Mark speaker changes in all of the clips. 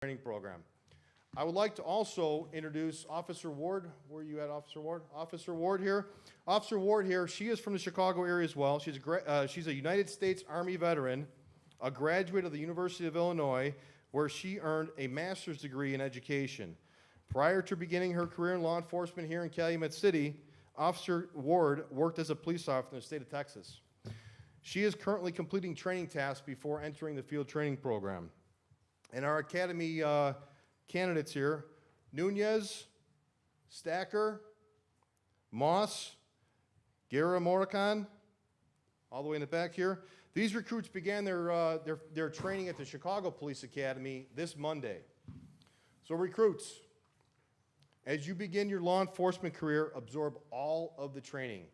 Speaker 1: training program. I would like to also introduce Officer Ward. Where are you at, Officer Ward? Officer Ward here. Officer Ward here, she is from the Chicago area as well. She's a United States Army veteran, a graduate of the University of Illinois, where she earned a master's degree in education. Prior to beginning her career in law enforcement here in Calumet City, Officer Ward worked as a police officer in the state of Texas. She is currently completing training tasks before entering the field training program. And our academy candidates here, Nunez, Stacker, Moss, Guerra Moricon, all the way in the back here. These recruits began their training at the Chicago Police Academy this Monday. So recruits, as you begin your law enforcement career, absorb all the training.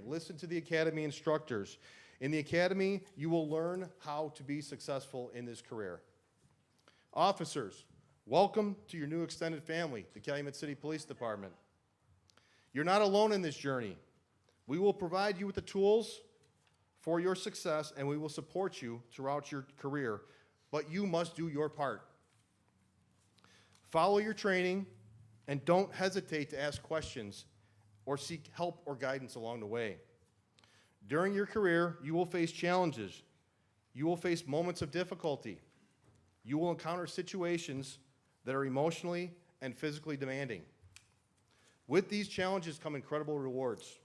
Speaker 1: Listen to the academy instructors. In the academy, you will learn how to be successful in this career. Officers, welcome to your new extended family, the Calumet City Police Department. You're not alone in this journey. We will provide you with the tools for your success, and we will support you throughout your career, but you must do your part. Follow your training, and don't hesitate to ask questions or seek help or guidance along the way. During your career, you will face challenges. You will face moments of difficulty. You will encounter situations that are emotionally and physically demanding. With these challenges come incredible rewards.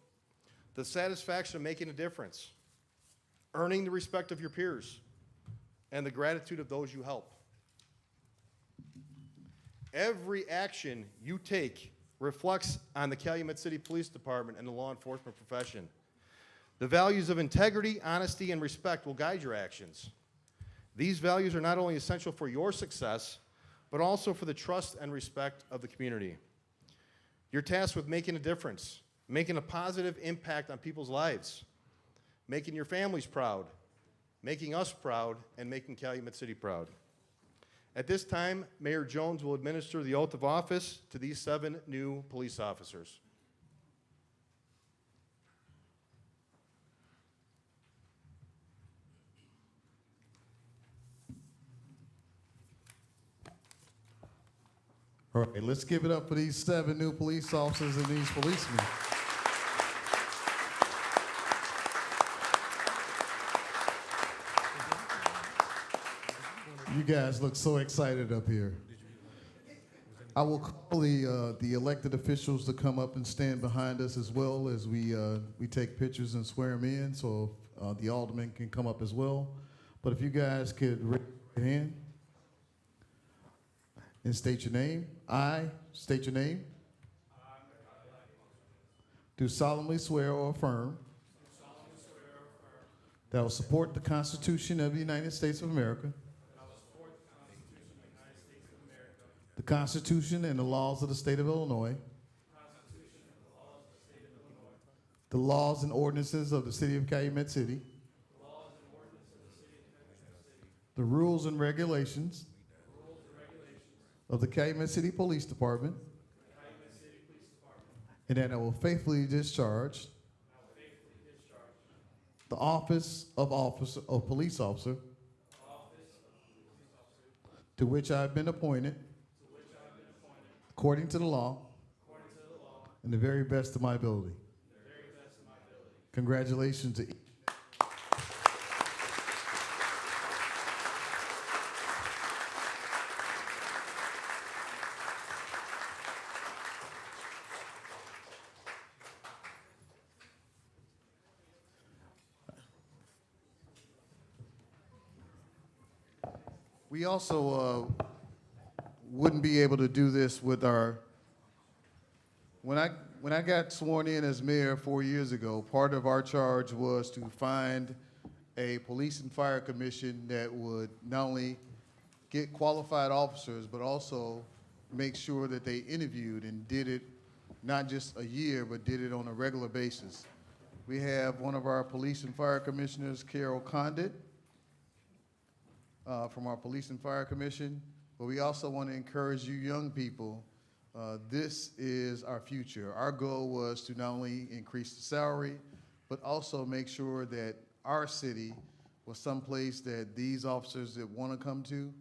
Speaker 1: The satisfaction of making a difference, earning the respect of your peers, and the gratitude of those you help. Every action you take reflects on the Calumet City Police Department and the law enforcement profession. The values of integrity, honesty, and respect will guide your actions. These values are not only essential for your success, but also for the trust and respect of the community. You're tasked with making a difference, making a positive impact on people's lives, making your families proud, making us proud, and making Calumet City proud. At this time, Mayor Jones will administer the oath of office to these 7 new police officers.
Speaker 2: All right, let's give it up for these 7 new police officers and these policemen. You guys look so excited up here. I will call the elected officials to come up and stand behind us as well as we take pictures and swear them in, so the aldermen can come up as well. But if you guys could raise your hand and state your name. I state your name. Do solemnly swear or affirm that I will support the Constitution of the United States of America, the Constitution and the laws of the state of Illinois, the laws and ordinances of the city of Calumet City, the rules and regulations of the Calumet City Police Department, and that I will faithfully discharge the office of police officer to which I have been appointed according to the law and the very best of my ability. Congratulations to each. We also wouldn't be able to do this with our, when I got sworn in as mayor 4 years ago, part of our charge was to find a police and fire commission that would not only get qualified officers, but also make sure that they interviewed and did it not just a year, but did it on a regular basis. We have one of our police and fire commissioners, Carol Condit, from our Police and Fire Commission, but we also want to encourage you young people. This is our future. Our goal was to not only increase the salary, but also make sure that our city was someplace that these officers that want to come to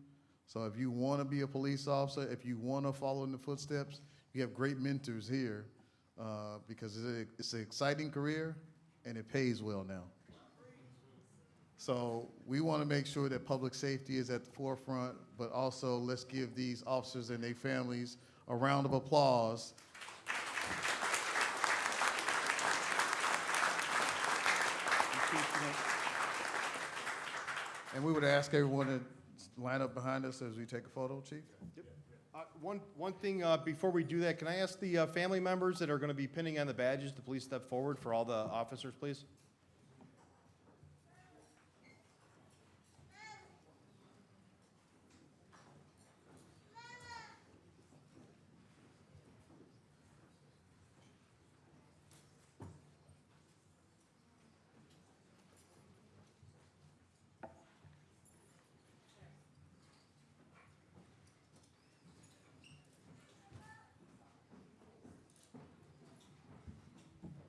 Speaker 2: So if you want to be a police officer, if you want to follow in the footsteps, you have great mentors here because it's an exciting career and it pays well now. So we want to make sure that public safety is at the forefront, but also let's give these officers and their families a round of applause. And we would ask everyone to line up behind us as we take a photo, Chief.
Speaker 1: Yep. One thing before we do that, can I ask the family members that are going to be pinning on the badges to please step forward for all the officers, please?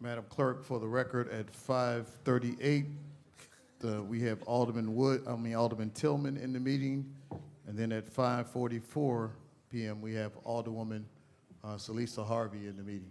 Speaker 2: Madam Clerk, for the record, at 5:38, we have Alderman Tillman in the meeting, and then at 5:44 p.m. we have Alderwoman Salisa Harvey in the meeting.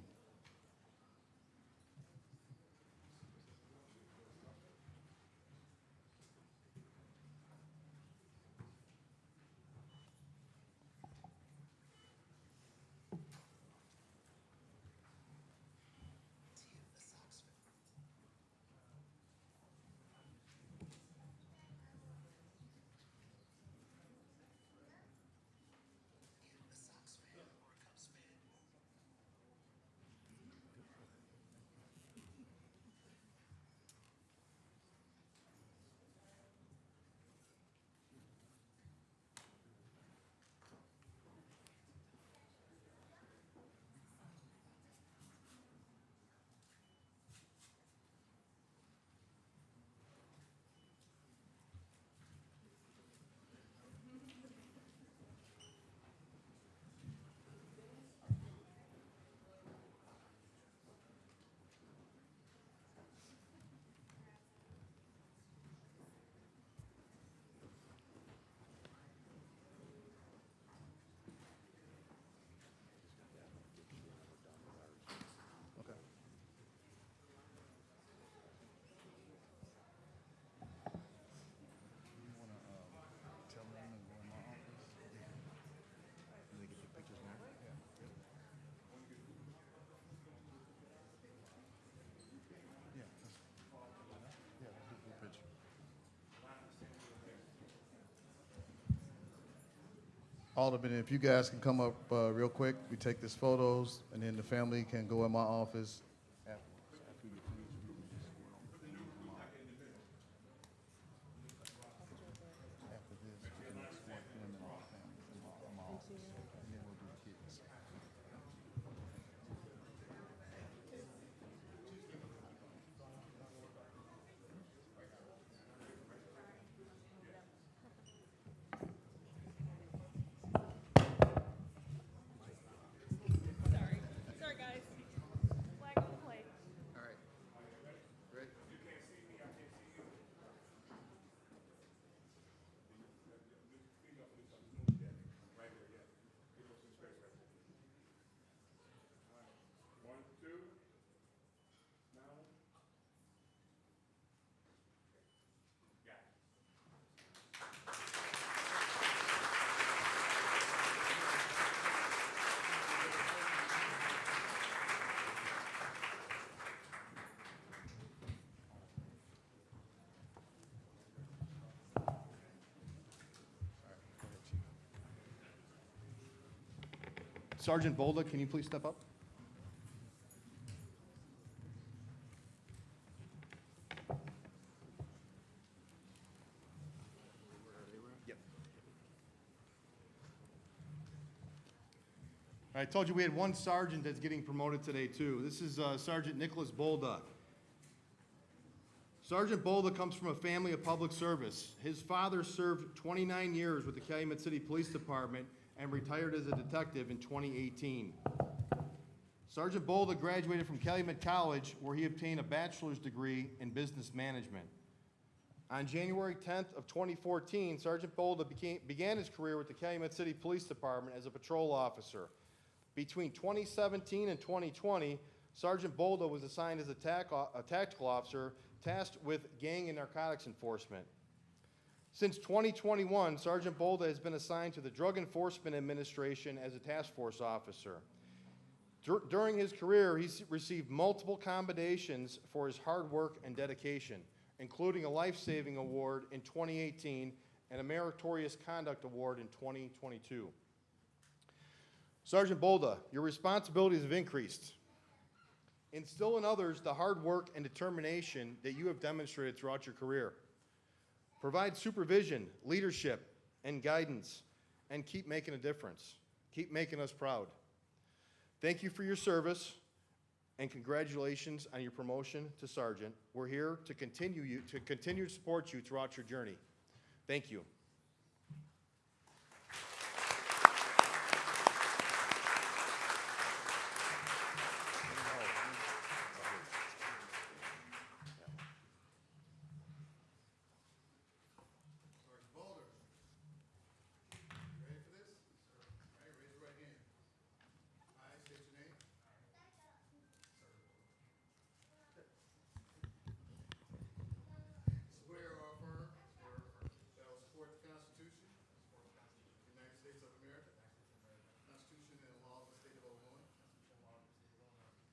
Speaker 2: Alderman, if you guys can come up real quick, we take these photos, and then the family can go in my office.
Speaker 3: Sorry, guys. Flag on the plate.
Speaker 2: All right. Great.
Speaker 1: Sergeant Bolda, can you please step up? Yep. I told you we had one sergeant that's getting promoted today, too. This is Sergeant Nicholas Bolda. Sergeant Bolda comes from a family of public service. His father served 29 years with the Calumet City Police Department and retired as a detective in 2018. Sergeant Bolda graduated from Calumet College, where he obtained a bachelor's degree in business management. On January 10th of 2014, Sergeant Bolda began his career with the Calumet City Police Department as a patrol officer. Between 2017 and 2020, Sergeant Bolda was assigned as a tactical officer tasked with gang and narcotics enforcement. Since 2021, Sergeant Bolda has been assigned to the Drug Enforcement Administration as a task force officer. During his career, he's received multiple commendations for his hard work and dedication, including a life-saving award in 2018 and a meritorious conduct award in 2022. Sergeant Bolda, your responsibilities have increased. Instill in others the hard work and determination that you have demonstrated throughout your career. Provide supervision, leadership, and guidance, and keep making a difference. Keep making us proud. Thank you for your service, and congratulations on your promotion to sergeant. We're here to continue to support you throughout your journey. Thank you.
Speaker 2: Sergeant Boulder. Ready for this? All right, raise your right hand. I state your name. Swear or affirm that I will support the Constitution of the United States of America, the Constitution and laws of the state of Illinois,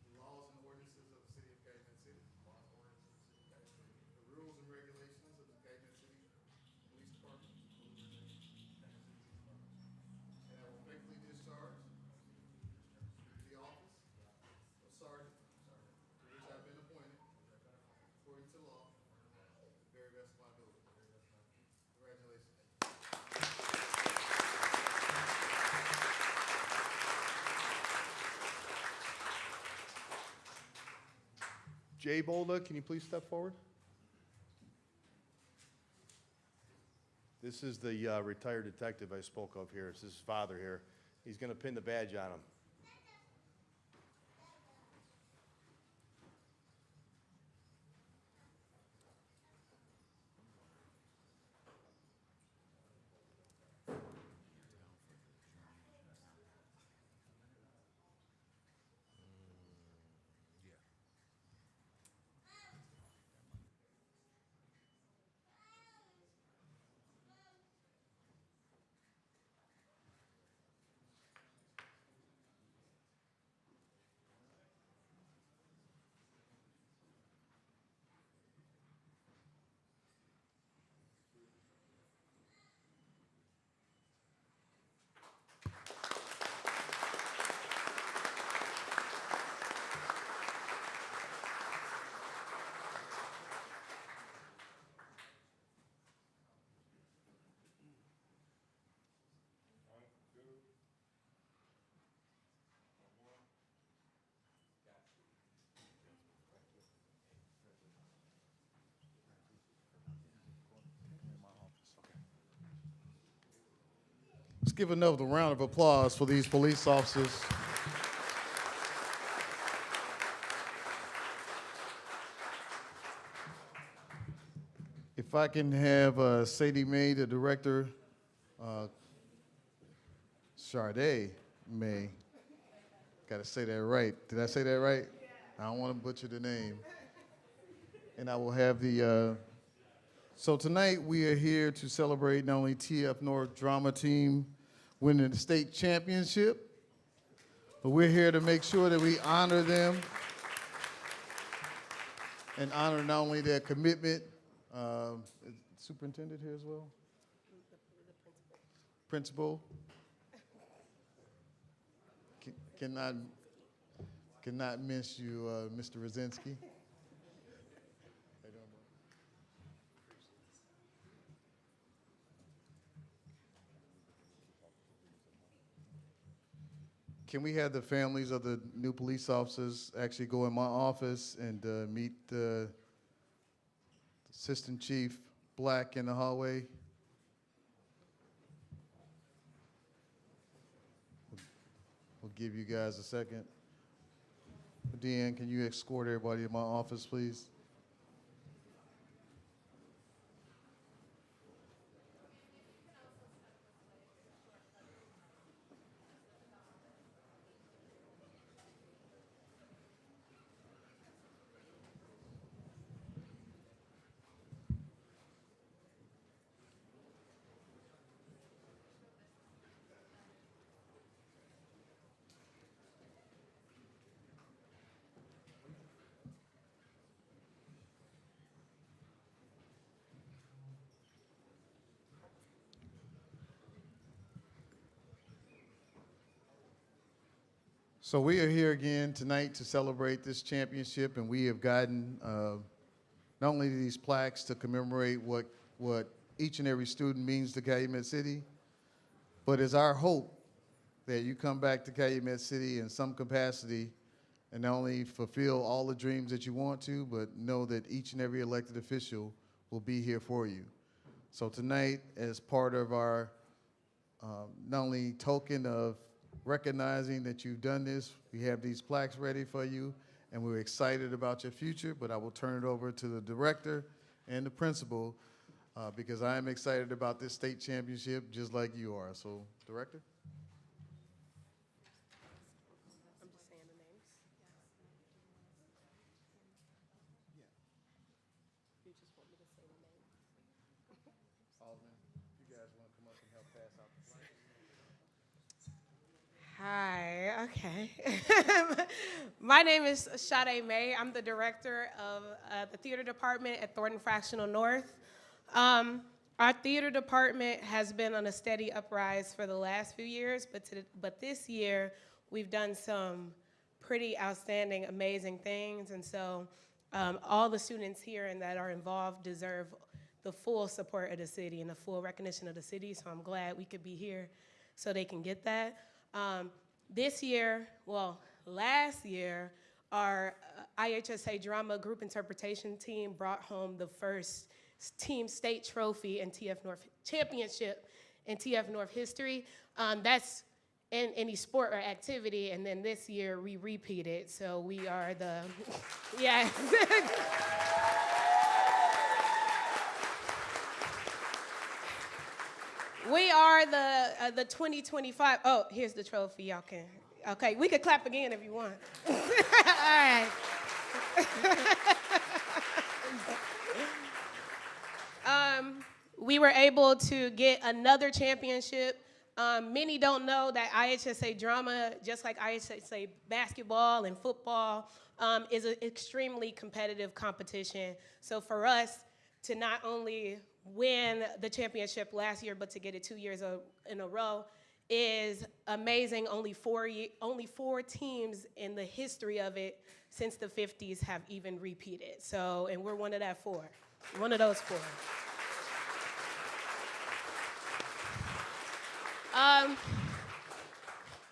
Speaker 2: the laws and ordinances of the city of Calumet City, the rules and regulations of the Calumet City Police Department, and I will faithfully discharge the office of sergeant to which I have been appointed according to law to the very best of my ability. Congratulations.
Speaker 1: Jay Bolda, can you please step forward? This is the retired detective I spoke of here. This is his father here. He's going to pin the badge on him.
Speaker 2: Let's give another round of applause for these police officers. If I can have Sadie May, the director, Sade May. Got to say that right. Did I say that right? I don't want to butcher the name. And I will have the, so tonight we are here to celebrate not only TF North Drama Team winning the state championship, but we're here to make sure that we honor them and honor not only their commitment. Is Superintendent here as well? The principal. Cannot miss you, Mr. Rosinski. Can we have the families of the new police officers actually go in my office and meet the Assistant Chief Black in the hallway? We'll give you guys a second. Deanne, can you escort everybody to my office, please? So we are here again tonight to celebrate this championship, and we have gotten not only these plaques to commemorate what each and every student means to Calumet City, but it's our hope that you come back to Calumet City in some capacity and not only fulfill all the dreams that you want to, but know that each and every elected official will be here for you. So tonight, as part of our not only token of recognizing that you've done this, we have these plaques ready for you, and we're excited about your future, but I will turn it over to the director and the principal because I am excited about this state championship just like you are. So, director?
Speaker 4: I'm just saying the names. You just want me to say the names?
Speaker 2: Alderman, you guys want to come up and help pass out the plaques?
Speaker 4: Hi, okay. My name is Sade May. I'm the director of the theater department at Thornton Fractional North. Our theater department has been on a steady uprise for the last few years, but this year we've done some pretty outstanding, amazing things, and so all the students here and that are involved deserve the full support of the city and the full recognition of the city, so I'm glad we could be here so they can get that. This year, well, last year, our IHSA drama group interpretation team brought home the first team state trophy in TF North championship in TF North history. That's in any sport or activity, and then this year we repeated, so we are the, yeah. We are the 2025, oh, here's the trophy, y'all can, okay, we could clap again if you want. All right. We were able to get another championship. Many don't know that IHSA drama, just like IHSA basketball and football, is an extremely competitive competition. So for us to not only win the championship last year, but to get it 2 years in a row is amazing. Only four teams in the history of it since the 50s have even repeated. So, and we're one of those four.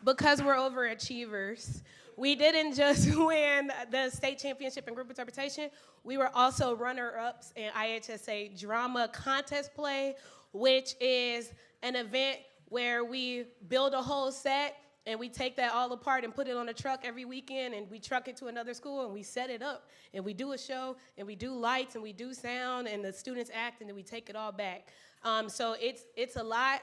Speaker 4: Because we're overachievers, we didn't just win the state championship in group interpretation, we were also runner-ups in IHSA drama contest play, which is an event where we build a whole set and we take that all apart and put it on a truck every weekend and we truck it to another school and we set it up and we do a show and we do lights and we do sound and the students act and then we take it all back. So it's a lot.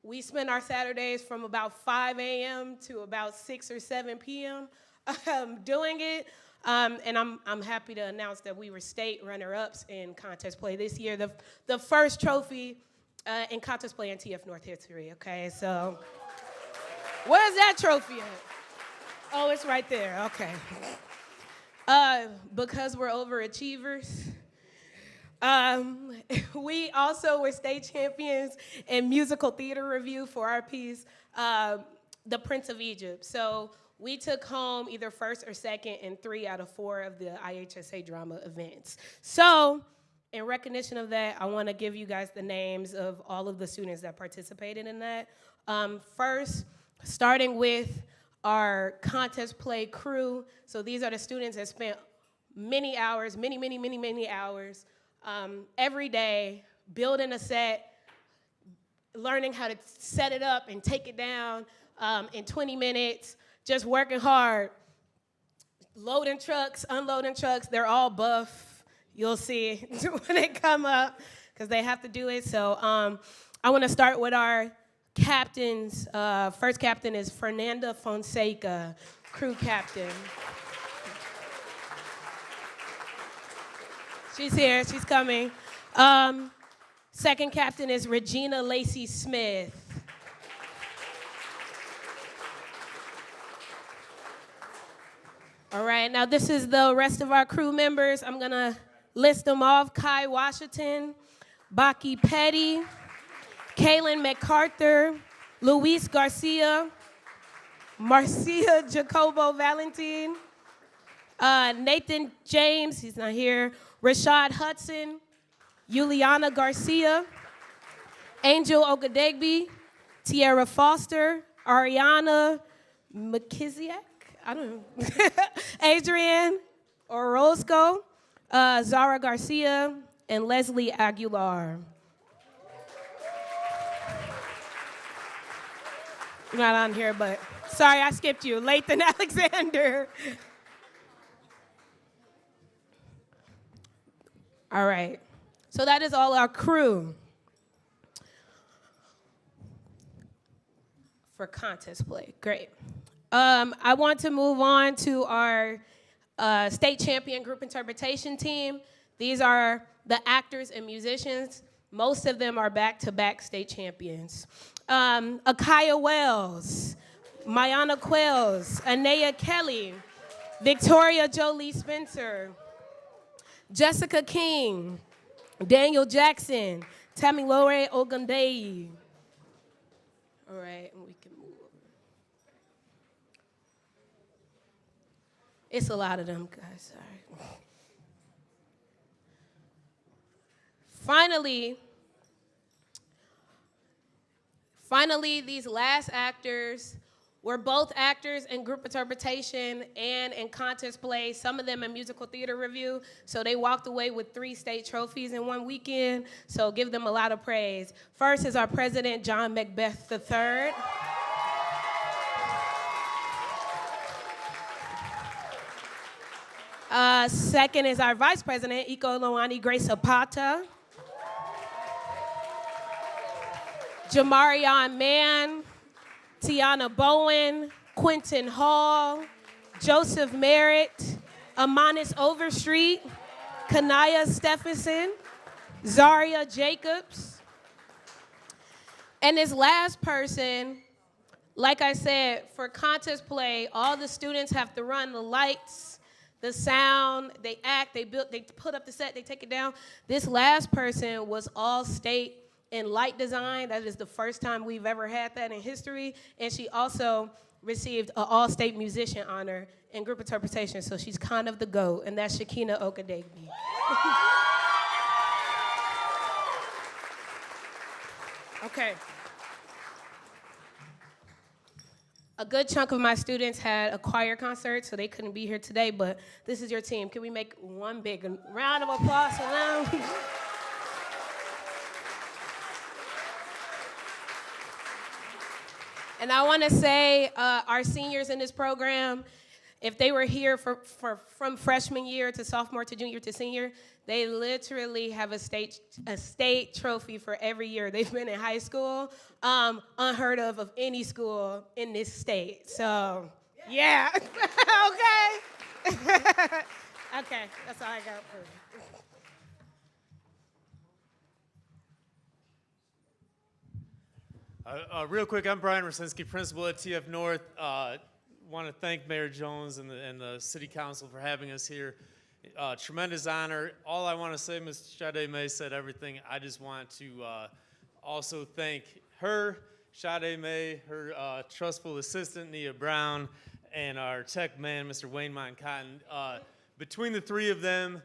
Speaker 4: We spend our Saturdays from about 5 a.m. to about 6 or 7 p.m. Doing it. And I'm happy to announce that we were state runner-ups in contest play this year. The first trophy in contest play in TF North history, okay? So where's that trophy at? Oh, it's right there, okay. Because we're overachievers, we also were state champions in musical theater review for our piece, The Prince of Egypt. So we took home either first or second in 3 out of 4 of the IHSA drama events. So in recognition of that, I want to give you guys the names of all of the students that participated in that. First, starting with our contest play crew. So these are the students that spent many hours, many hours, every day, building a set, learning how to set it up and take it down in 20 minutes, just working hard, loading trucks, unloading trucks. They're all buff. You'll see when they come up because they have to do it. So I want to start with our captains. First captain is Fernanda Fonseca, crew captain. She's here, she's coming. Second captain is Regina Lacey Smith. All right, now this is the rest of our crew members. I'm gonna list them off. Kai Washington, Baki Petty, Kaylin MacArthur, Luis Garcia, Marcia Jacobo Valentine, Nathan James, he's not here, Rashad Hudson, Juliana Garcia, Angel Okadegbe, Tierra Foster, Ariana McKiziak, I don't know, Adrienne Orozco, Zara Garcia, and Leslie Aguilar. You're not on here, but sorry, I skipped you. Lathan Alexander. All right. So that is all our crew for contest play. Great. I want to move on to our state champion group interpretation team. These are the actors and musicians. Most of them are back-to-back state champions. Akaya Wells, Mayana Quells, Anaya Kelly, Victoria Jolie Spencer, Jessica King, Daniel Jackson, Tamilore Ogundei. All right, we can move over. It's a lot of them, guys, sorry. Finally, these last actors were both actors in group interpretation and in contest play, some of them in musical theater review. So they walked away with 3 state trophies in one weekend. So give them a lot of praise. First is our president, John Macbeth III. Second is our vice president, Iko Loani Grace Zapata. Jamarion Mann, Tiana Bowen, Quentin Hall, Joseph Merritt, Amanis Overstreet, Kanaya Stephenson, Zaria Jacobs. And this last person, like I said, for contest play, all the students have to run the lights, the sound, they act, they put up the set, they take it down. This last person was all state in light design. That is the first time we've ever had that in history. And she also received an all-state musician honor in group interpretation, so she's kind of the GOAT, and that's Shakina Okadegbe. Okay. A good chunk of my students had a choir concert, so they couldn't be here today, but this is your team. Can we make one big round of applause for them? And I want to say our seniors in this program, if they were here from freshman year to sophomore to junior to senior, they literally have a state trophy for every year they've been in high school, unheard of any school in this state. So, yeah. Okay. Okay, that's all I got for you.
Speaker 5: Real quick, I'm Brian Rosinski, principal at TF North. Want to thank Mayor Jones and the City Council for having us here. Tremendous honor. All I want to say, Ms. Sade May said everything. I just want to also thank her, Sade May, her trustful assistant, Nia Brown, and our tech man, Mr. Wayne Moncotton. Between the 3 of them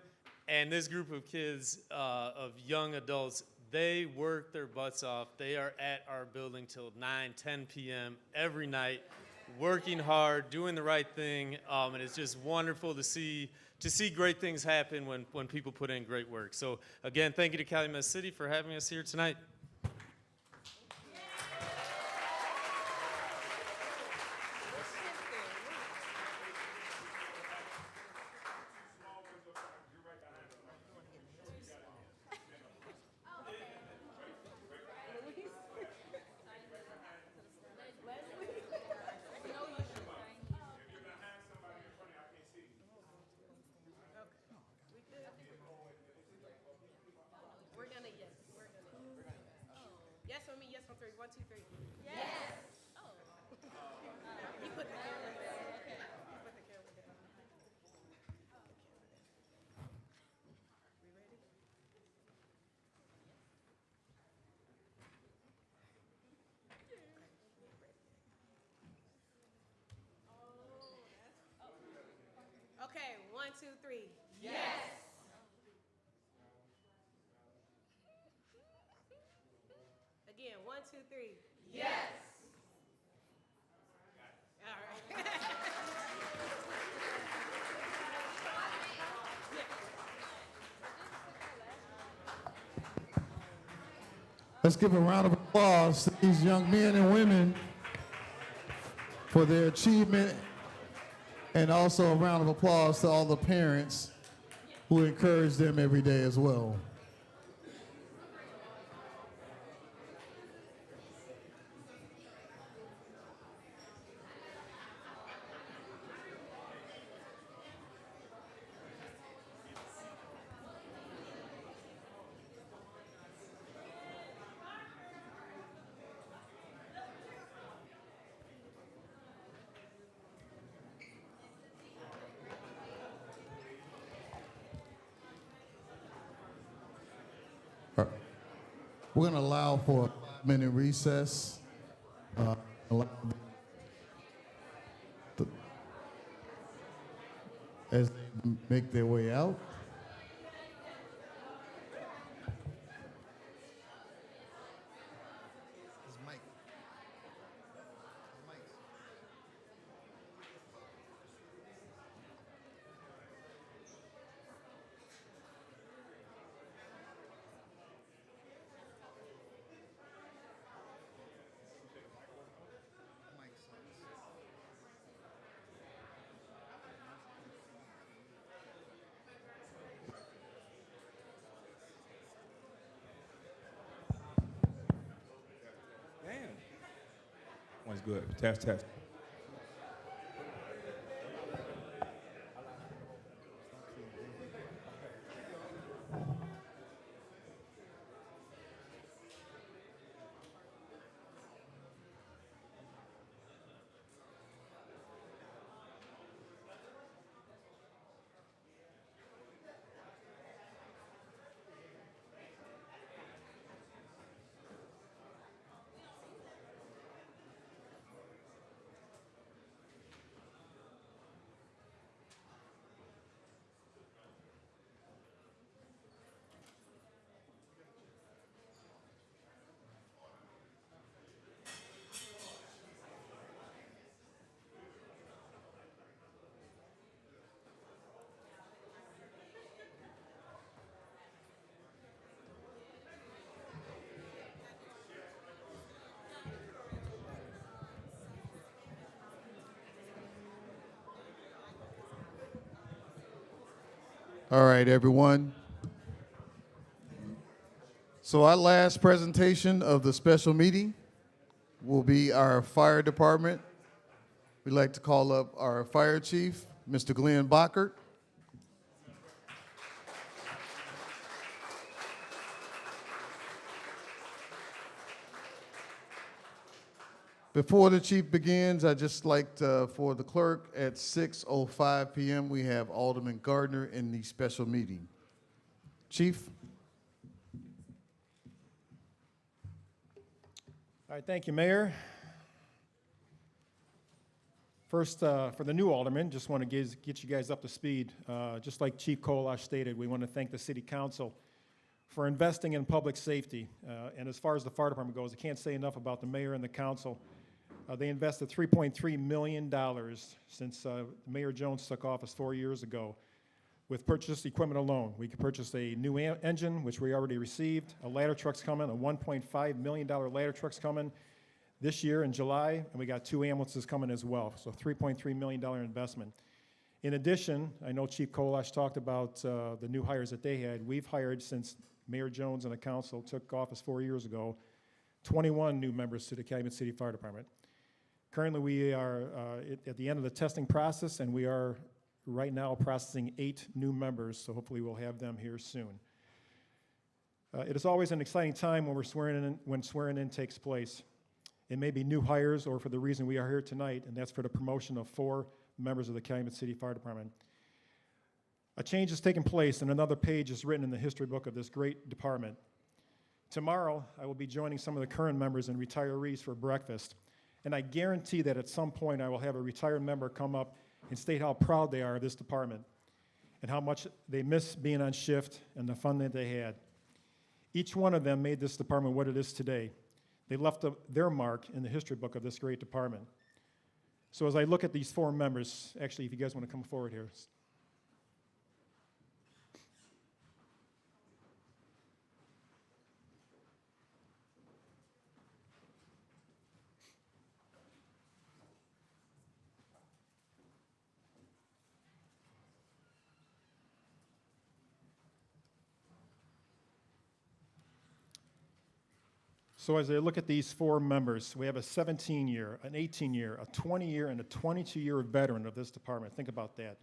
Speaker 5: and this group of kids, of young adults, they work their butts off. They are at our building till 9, 10 p.m. every night, working hard, doing the right thing, and it's just wonderful to see great things happen when people put in great work. So again, thank you to Calumet City for having us here tonight.
Speaker 4: 1, 2, 3. Again, 1, 2, 3. All right.
Speaker 2: Let's give a round of applause to these young men and women for their achievement, and also a round of applause to all the parents who encourage them every day as well. We're going to allow for a 5-minute recess. Allow as they make their way out.
Speaker 6: One's good. Test, test.
Speaker 2: All right, everyone. So our last presentation of the special meeting will be our fire department. We'd like to call up our fire chief, Mr. Glenn Bockert. Before the chief begins, I'd just like to, for the clerk, at 6:05 p.m., we have Alderman Gardner in the special meeting. Chief?
Speaker 7: All right, thank you, Mayor. First, for the new alderman, just want to get you guys up to speed. Just like Chief Kolash stated, we want to thank the City Council for investing in public safety. And as far as the fire department goes, I can't say enough about the mayor and the council. They invested $3.3 million since Mayor Jones took office 4 years ago with purchased equipment alone. We could purchase a new engine, which we already received. A ladder truck's coming, a $1.5 million ladder truck's coming this year in July, and we got 2 ambulances coming as well, so $3.3 million investment. In addition, I know Chief Kolash talked about the new hires that they had. We've hired, since Mayor Jones and the council took office 4 years ago, 21 new members to the Calumet City Fire Department. Currently, we are at the end of the testing process, and we are right now processing 8 new members, so hopefully we'll have them here soon. It is always an exciting time when swearing in takes place. It may be new hires or for the reason we are here tonight, and that's for the promotion of 4 members of the Calumet City Fire Department. A change has taken place, and another page is written in the history book of this great department. Tomorrow, I will be joining some of the current members and retirees for breakfast, and I guarantee that at some point I will have a retired member come up and state how proud they are of this department. and how much they miss being on shift and the fun that they had. Each one of them made this department what it is today. They left their mark in the history book of this great department. So as I look at these 4 members, actually, if you guys want to come forward here. So as I look at these 4 members, we have a 17-year, an 18-year, a 20-year, and a 22-year veteran of this department. Think about that.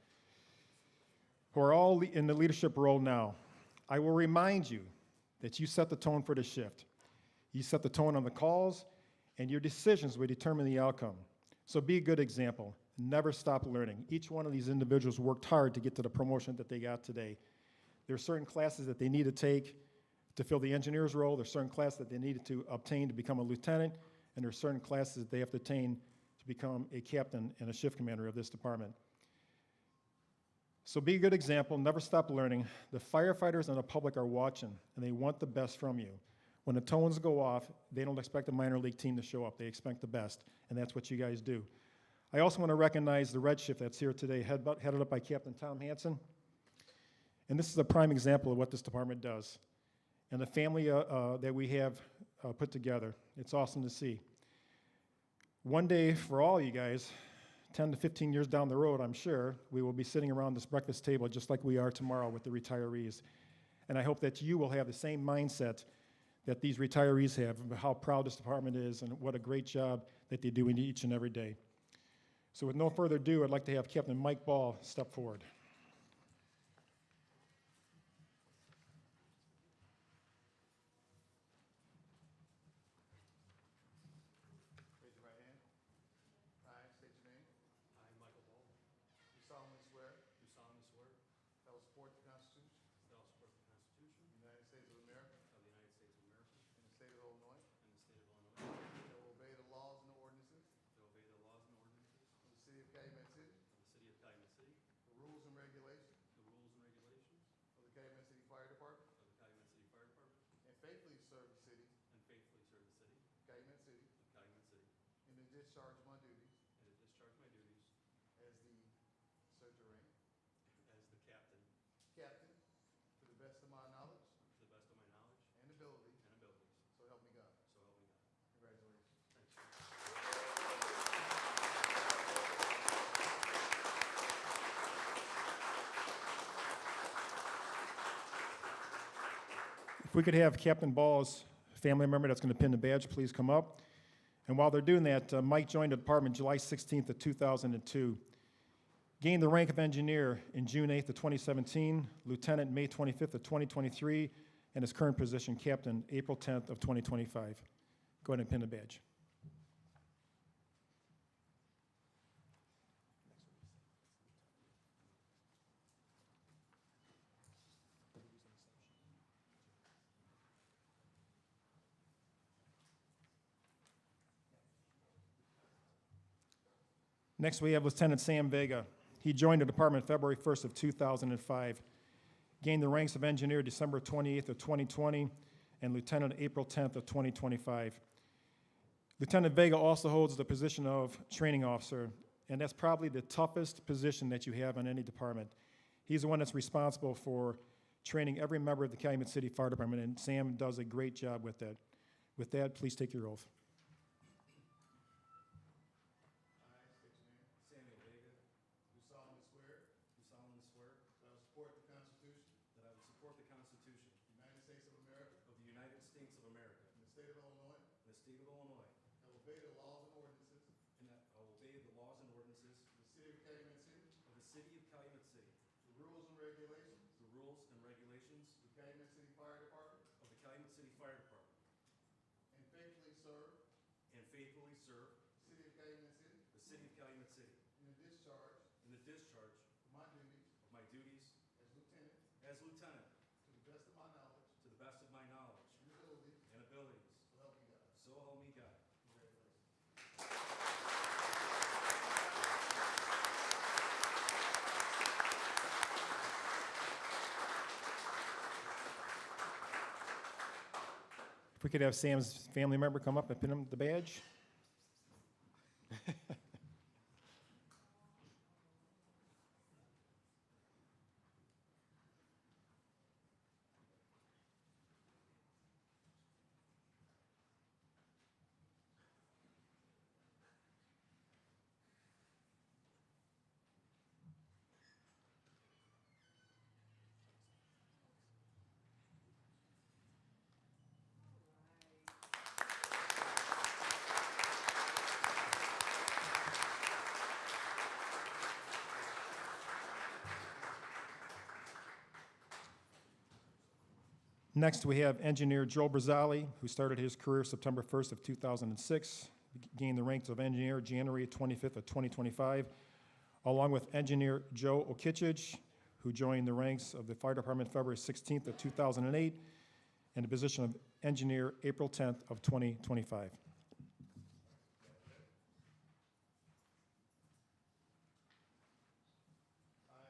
Speaker 7: Who are all in the leadership role now. I will remind you that you set the tone for the shift. You set the tone on the calls, and your decisions will determine the outcome. So be a good example. Never stop learning. Each one of these individuals worked hard to get to the promotion that they got today. There are certain classes that they need to take to fill the engineer's role. There's certain classes that they needed to obtain to become a lieutenant, and there's certain classes that they have to attain to become a captain and a shift commander of this department. So be a good example, never stop learning. The firefighters and the public are watching, and they want the best from you. When the tones go off, they don't expect a minor league team to show up. They expect the best, and that's what you guys do. I also want to recognize the red shift that's here today, headed up by Captain Tom Hansen. And this is a prime example of what this department does. And the family that we have put together. It's awesome to see. One day, for all you guys, 10 to 15 years down the road, I'm sure, we will be sitting around this breakfast table just like we are tomorrow with the retirees. And I hope that you will have the same mindset that these retirees have, about how proud this department is and what a great job that they do each and every day. So with no further ado, I'd like to have Captain Mike Ball step forward.
Speaker 2: Raise your right hand. I state your name.
Speaker 6: I, Michael Ball,
Speaker 2: Do solemnly swear
Speaker 6: do solemnly swear
Speaker 2: that I will support the Constitution
Speaker 6: that I will support the Constitution
Speaker 2: of the United States of America
Speaker 6: of the United States of America
Speaker 2: and the state of Illinois,
Speaker 6: and the state of Illinois,
Speaker 2: that I will obey the laws and ordinances
Speaker 6: that I obey the laws and ordinances
Speaker 2: of the city of Calumet City,
Speaker 6: of the city of Calumet City,
Speaker 2: the rules and regulations
Speaker 6: the rules and regulations
Speaker 2: of the Calumet City Fire Department,
Speaker 6: of the Calumet City Fire Department,
Speaker 2: and faithfully serve the city
Speaker 6: and faithfully serve the city
Speaker 2: of Calumet City
Speaker 6: of Calumet City,
Speaker 2: in the discharge of my duties
Speaker 6: and to discharge my duties
Speaker 2: as the Sergeant
Speaker 6: as the captain
Speaker 2: Captain to the best of my knowledge
Speaker 6: to the best of my knowledge
Speaker 2: and ability,
Speaker 6: and abilities.
Speaker 2: so help me God.
Speaker 6: So help me God.
Speaker 2: Congratulations.
Speaker 6: Thank you.
Speaker 7: If we could have Captain Ball's family member that's going to pin the badge, please come up. And while they're doing that, Mike joined the department July 16th of 2002. Gained the rank of engineer in June 8th of 2017, lieutenant May 25th of 2023, and his current position, captain, April 10th of 2025. Go ahead and pin the badge. Next, we have Lieutenant Sam Vega. He joined the department February 1st of 2005. Gained the ranks of engineer December 28th of 2020 and lieutenant April 10th of 2025. Lieutenant Vega also holds the position of training officer, and that's probably the toughest position that you have in any department. He's the one that's responsible for training every member of the Calumet City Fire Department, and Sam does a great job with that. With that, please take your oath.
Speaker 2: I state your name.
Speaker 6: Samuel Vega,
Speaker 2: Do solemnly swear
Speaker 6: do solemnly swear
Speaker 2: that I will support the Constitution
Speaker 6: that I will support the Constitution
Speaker 2: of the United States of America
Speaker 6: of the United States of America
Speaker 2: and the state of Illinois,
Speaker 6: and the state of Illinois,
Speaker 2: that I will obey the laws and ordinances
Speaker 6: and that I will obey the laws and ordinances
Speaker 2: of the city of Calumet City,
Speaker 6: of the city of Calumet City,
Speaker 2: the rules and regulations
Speaker 6: the rules and regulations
Speaker 2: of the Calumet City Fire Department,
Speaker 6: of the Calumet City Fire Department,
Speaker 2: and faithfully serve
Speaker 6: and faithfully serve
Speaker 2: the city of Calumet City
Speaker 6: the city of Calumet City
Speaker 2: in the discharge
Speaker 6: in the discharge
Speaker 2: of my duties
Speaker 6: of my duties
Speaker 2: as lieutenant
Speaker 6: as lieutenant
Speaker 2: to the best of my knowledge
Speaker 6: to the best of my knowledge
Speaker 2: and ability,
Speaker 6: and abilities.
Speaker 2: so help me God.
Speaker 6: So help me God.
Speaker 2: Congratulations.
Speaker 7: If we could have Sam's family member come up and pin him the badge. Next, we have engineer Joe Brazali, who started his career September 1st of 2006, gained the ranks of engineer January 25th of 2025, along with engineer Joe Okichich, who joined the ranks of the fire department February 16th of 2008, and the position of engineer April 10th of 2025.
Speaker 2: I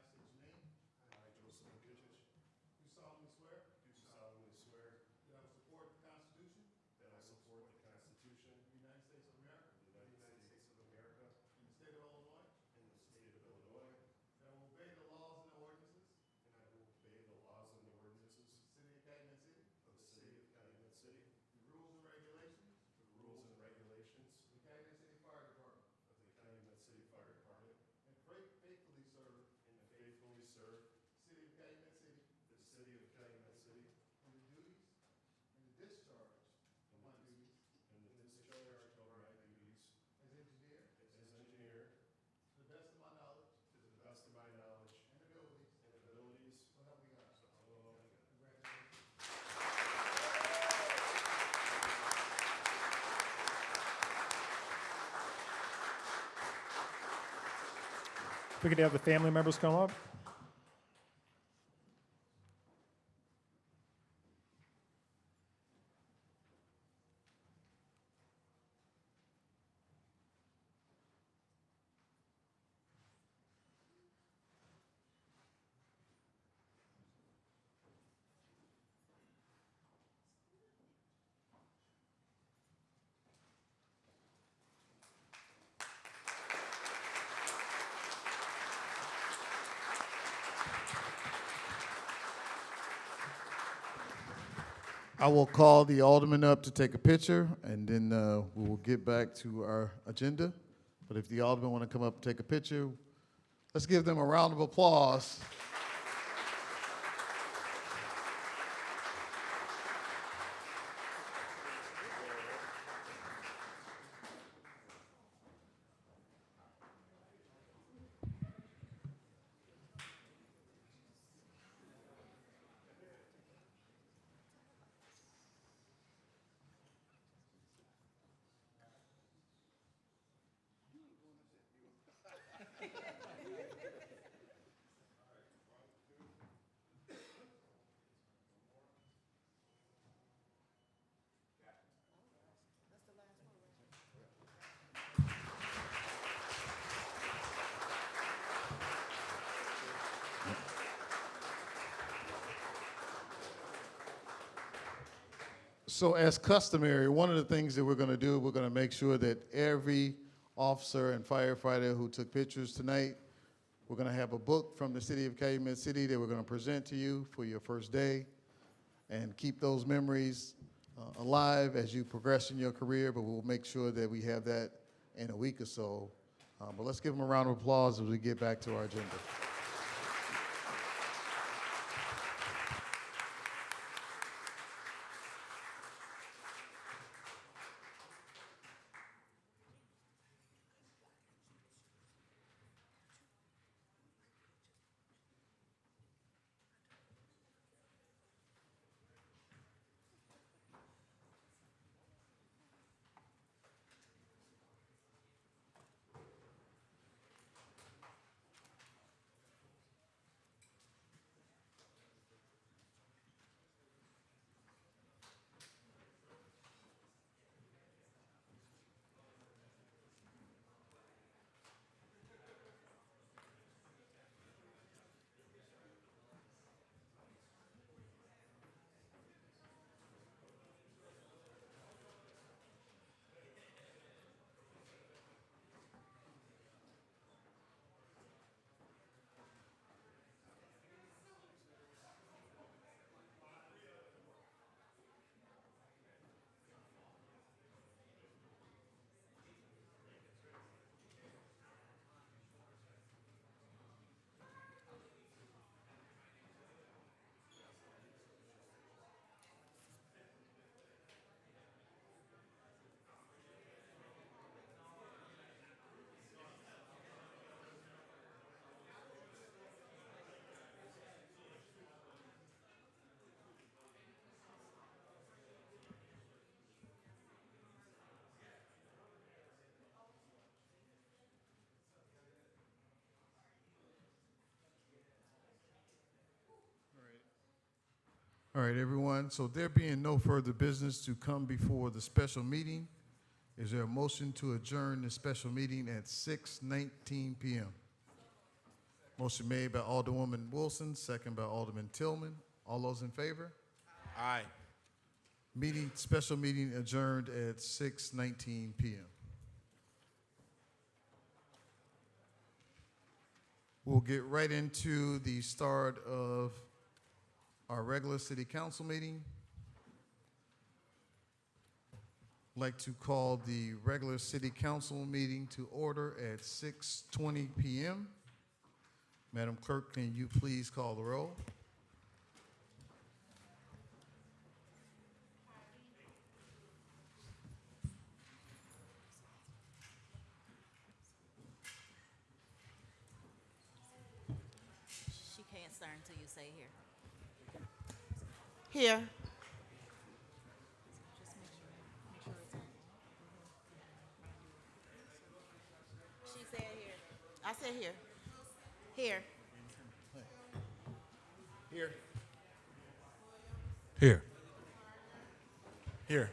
Speaker 2: state your name. I, Joseph Okitich. Do solemnly swear. Do solemnly swear. That I will support the Constitution. That I will support the Constitution. Of the United States of America. Of the United States of America. In the state of Illinois. In the state of Illinois. That I will obey the laws and the ordinances. And I will obey the laws and the ordinances. Of the city of Calumet City. Of the city of Calumet City. The rules and regulations. The rules and regulations. Of the Calumet City Fire Department. Of the Calumet City Fire Department. And faithfully serve. And faithfully serve. The city of Calumet City. The city of Calumet City. And the duties. And the discharge. Of my duties. And the discharge of my duties. As engineer. As engineer. To the best of my knowledge. To the best of my knowledge. And abilities. And abilities. So help me God. So help me God. Congratulations.
Speaker 7: If we could have the family members come up.
Speaker 2: I will call the alderman up to take a picture, and then we will get back to our agenda. But if the aldermen want to come up and take a picture, let's give them a round of applause. So as customary, one of the things that we're going to do, we're going to make sure that every officer and firefighter who took pictures tonight, we're going to have a book from the city of Calumet City that we're going to present to you for your first day, and keep those memories alive as you progress in your career, but we'll make sure that we have that in a week or so. But let's give them a round of applause as we get back to our agenda. All right, everyone, so there being no further business to come before the special meeting, is there a motion to adjourn the special meeting at 6:19 p.m.? Motion made by Alderwoman Wilson, second by Alderman Tillman. All those in favor?
Speaker 8: Aye.
Speaker 2: Special meeting adjourned at 6:19 p.m. We'll get right into the start of our regular city council meeting. I'd like to call the regular city council meeting to order at 6:20 p.m. Madam Clerk, can you please call the roll?
Speaker 9: She can't start until you say here. Here. Just make sure it's on. She said here. I said here. Here.
Speaker 8: Here. Here. Here.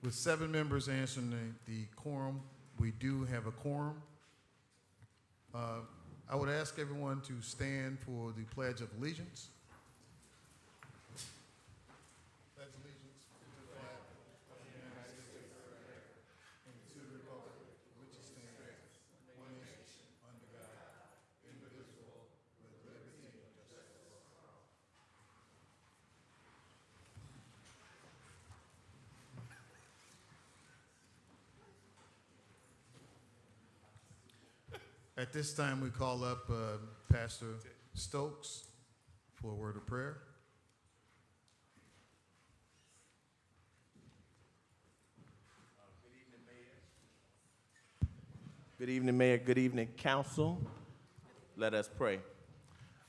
Speaker 2: With 7 members answering the quorum, we do have a quorum. I would ask everyone to stand for the Pledge of Allegiance. Pledge allegiance to the flag of the United States of America and to the republic for which it stands, one nation, under God, indivisible, with liberty and justice for all. At this time, we call up Pastor Stokes for a word of prayer.
Speaker 10: Good evening, Mayor. Good evening, Council. Let us pray.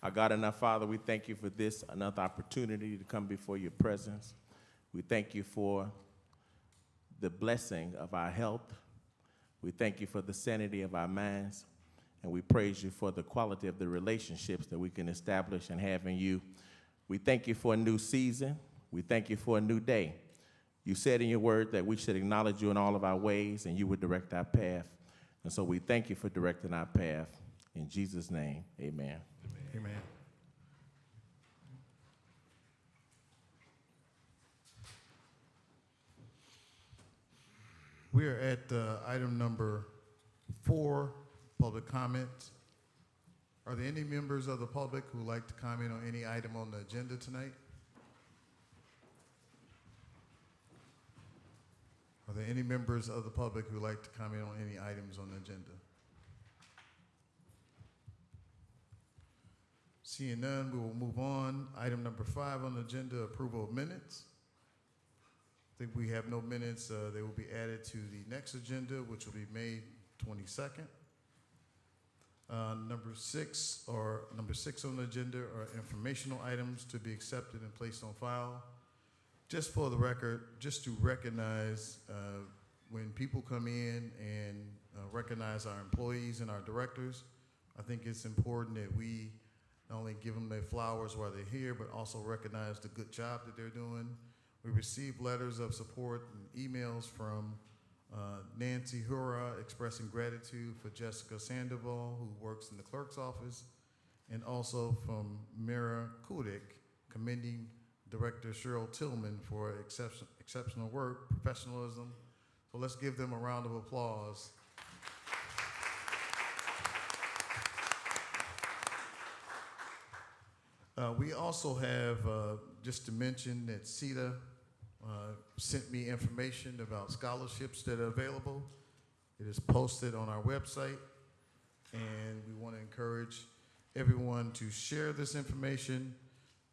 Speaker 10: Our God and our Father, we thank you for this, another opportunity to come before your presence. We thank you for the blessing of our health. We thank you for the sanity of our minds. And we praise you for the quality of the relationships that we can establish and have in you. We thank you for a new season. We thank you for a new day. You said in your word that we should acknowledge you in all of our ways and you would direct our path. And so we thank you for directing our path. In Jesus' name, amen.
Speaker 2: Amen. We are at item number 4, public comments. Are there any members of the public who would like to comment on any item on the agenda tonight? Are there any members of the public who would like to comment on any items on the agenda? Seeing none, we will move on. Item number 5 on the agenda, approval of minutes. I think we have no minutes. They will be added to the next agenda, which will be May 22nd. Number 6 on the agenda are informational items to be accepted and placed on file. Just for the record, just to recognize when people come in and recognize our employees and our directors, I think it's important that we not only give them their flowers while they're here, but also recognize the good job that they're doing. We received letters of support and emails from Nancy Hura expressing gratitude for Jessica Sandoval, who works in the clerk's office, and also from Mira Kudik commending Director Cheryl Tillman for exceptional work, professionalism. So let's give them a round of applause. We also have, just to mention that CETA sent me information about scholarships that are available. It is posted on our website, and we want to encourage everyone to share this information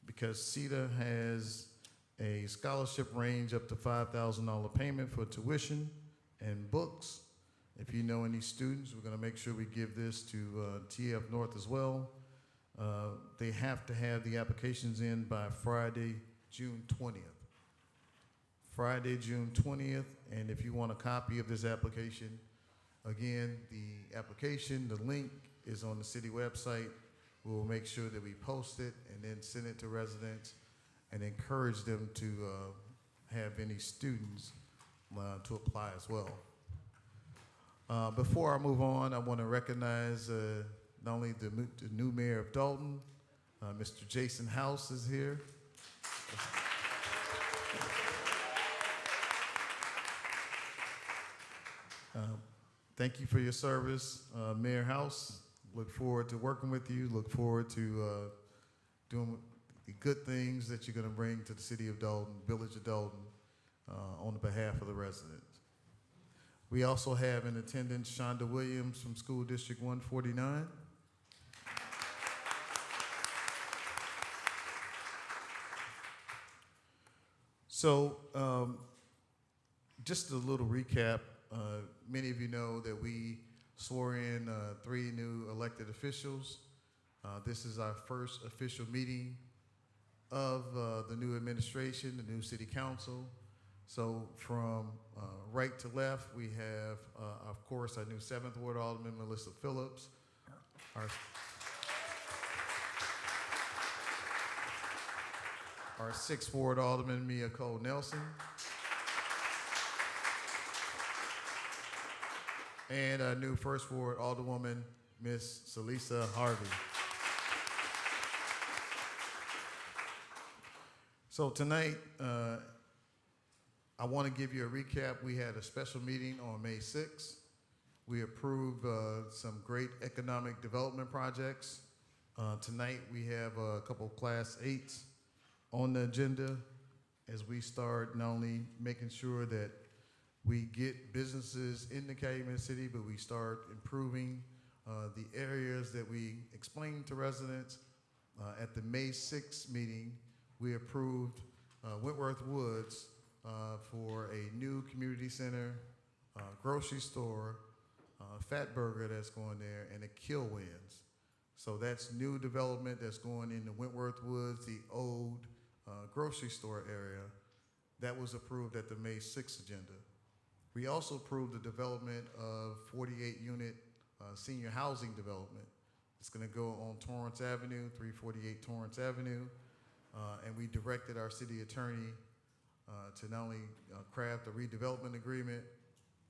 Speaker 2: because CETA has a scholarship range up to $5,000 payment for tuition and books. If you know any students, we're going to make sure we give this to TF North as well. They have to have the applications in by Friday, June 20th. Friday, June 20th. And if you want a copy of this application, again, the application, the link is on the city website. We will make sure that we post it and then send it to residents and encourage them to have any students to apply as well. Before I move on, I want to recognize not only the new mayor of Dalton, Mr. Jason House is here. Thank you for your service, Mayor House. Look forward to working with you. Look forward to doing the good things that you're going to bring to the city of Dalton, village of Dalton, on behalf of the residents. We also have in attendance Shonda Williams from School District 149. So, just a little recap. Many of you know that we swore in 3 new elected officials. This is our first official meeting of the new administration, the new city council. So from right to left, we have, of course, our new 7th Ward Alderman, Melissa Phillips. Our 6th Ward Alderman, Mia Cole Nelson. And our new 1st Ward Alderwoman, Miss Salisa Harvey. So tonight, I want to give you a recap. We had a special meeting on May 6th. We approved some great economic development projects. Tonight, we have a couple of Class 8s on the agenda as we start not only making sure that we get businesses in the Calumet City, but we start improving the areas that we explained to residents. At the May 6th meeting, we approved Wentworth Woods for a new community center, grocery store, Fat Burger that's going there, and a Killwins. So that's new development that's going into Wentworth Woods, the old grocery store area. That was approved at the May 6th agenda. We also approved the development of 48-unit senior housing development. It's going to go on Torrance Avenue, 348 Torrance Avenue, and we directed our city attorney to not only craft a redevelopment agreement,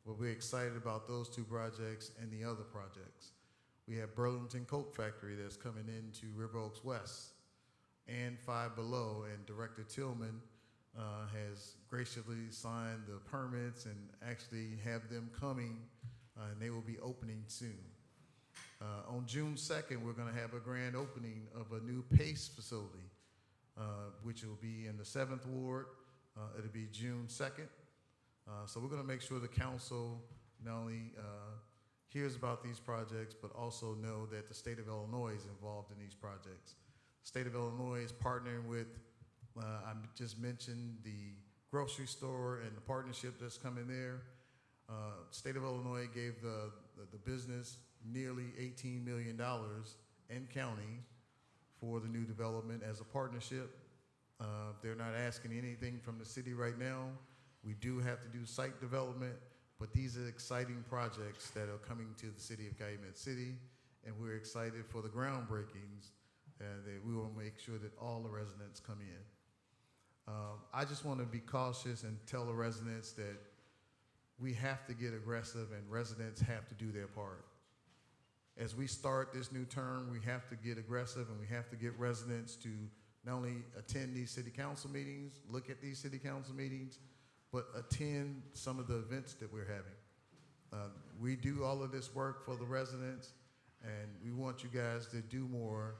Speaker 2: but we're excited about those 2 projects and the other projects. We have Burlington Coke Factory that's coming into River Oaks West and Five Below, and Director Tillman has graciously signed the permits and actually have them coming, and they will be opening soon. On June 2nd, we're going to have a grand opening of a new PACE facility, which will be in the 7th Ward. It'll be June 2nd. So we're going to make sure the council not only hears about these projects, but also know that the state of Illinois is involved in these projects. The state of Illinois is partnering with, I just mentioned the grocery store and the partnership that's coming there. State of Illinois gave the business nearly $18 million in county for the new development as a partnership. They're not asking anything from the city right now. We do have to do site development, but these are exciting projects that are coming to the city of Calumet City, and we're excited for the groundbreakings, and that we will make sure that all the residents come in. I just want to be cautious and tell the residents that we have to get aggressive and residents have to do their part. As we start this new term, we have to get aggressive and we have to get residents to not only attend these city council meetings, look at these city council meetings, but attend some of the events that we're having. We do all of this work for the residents, and we want you guys to do more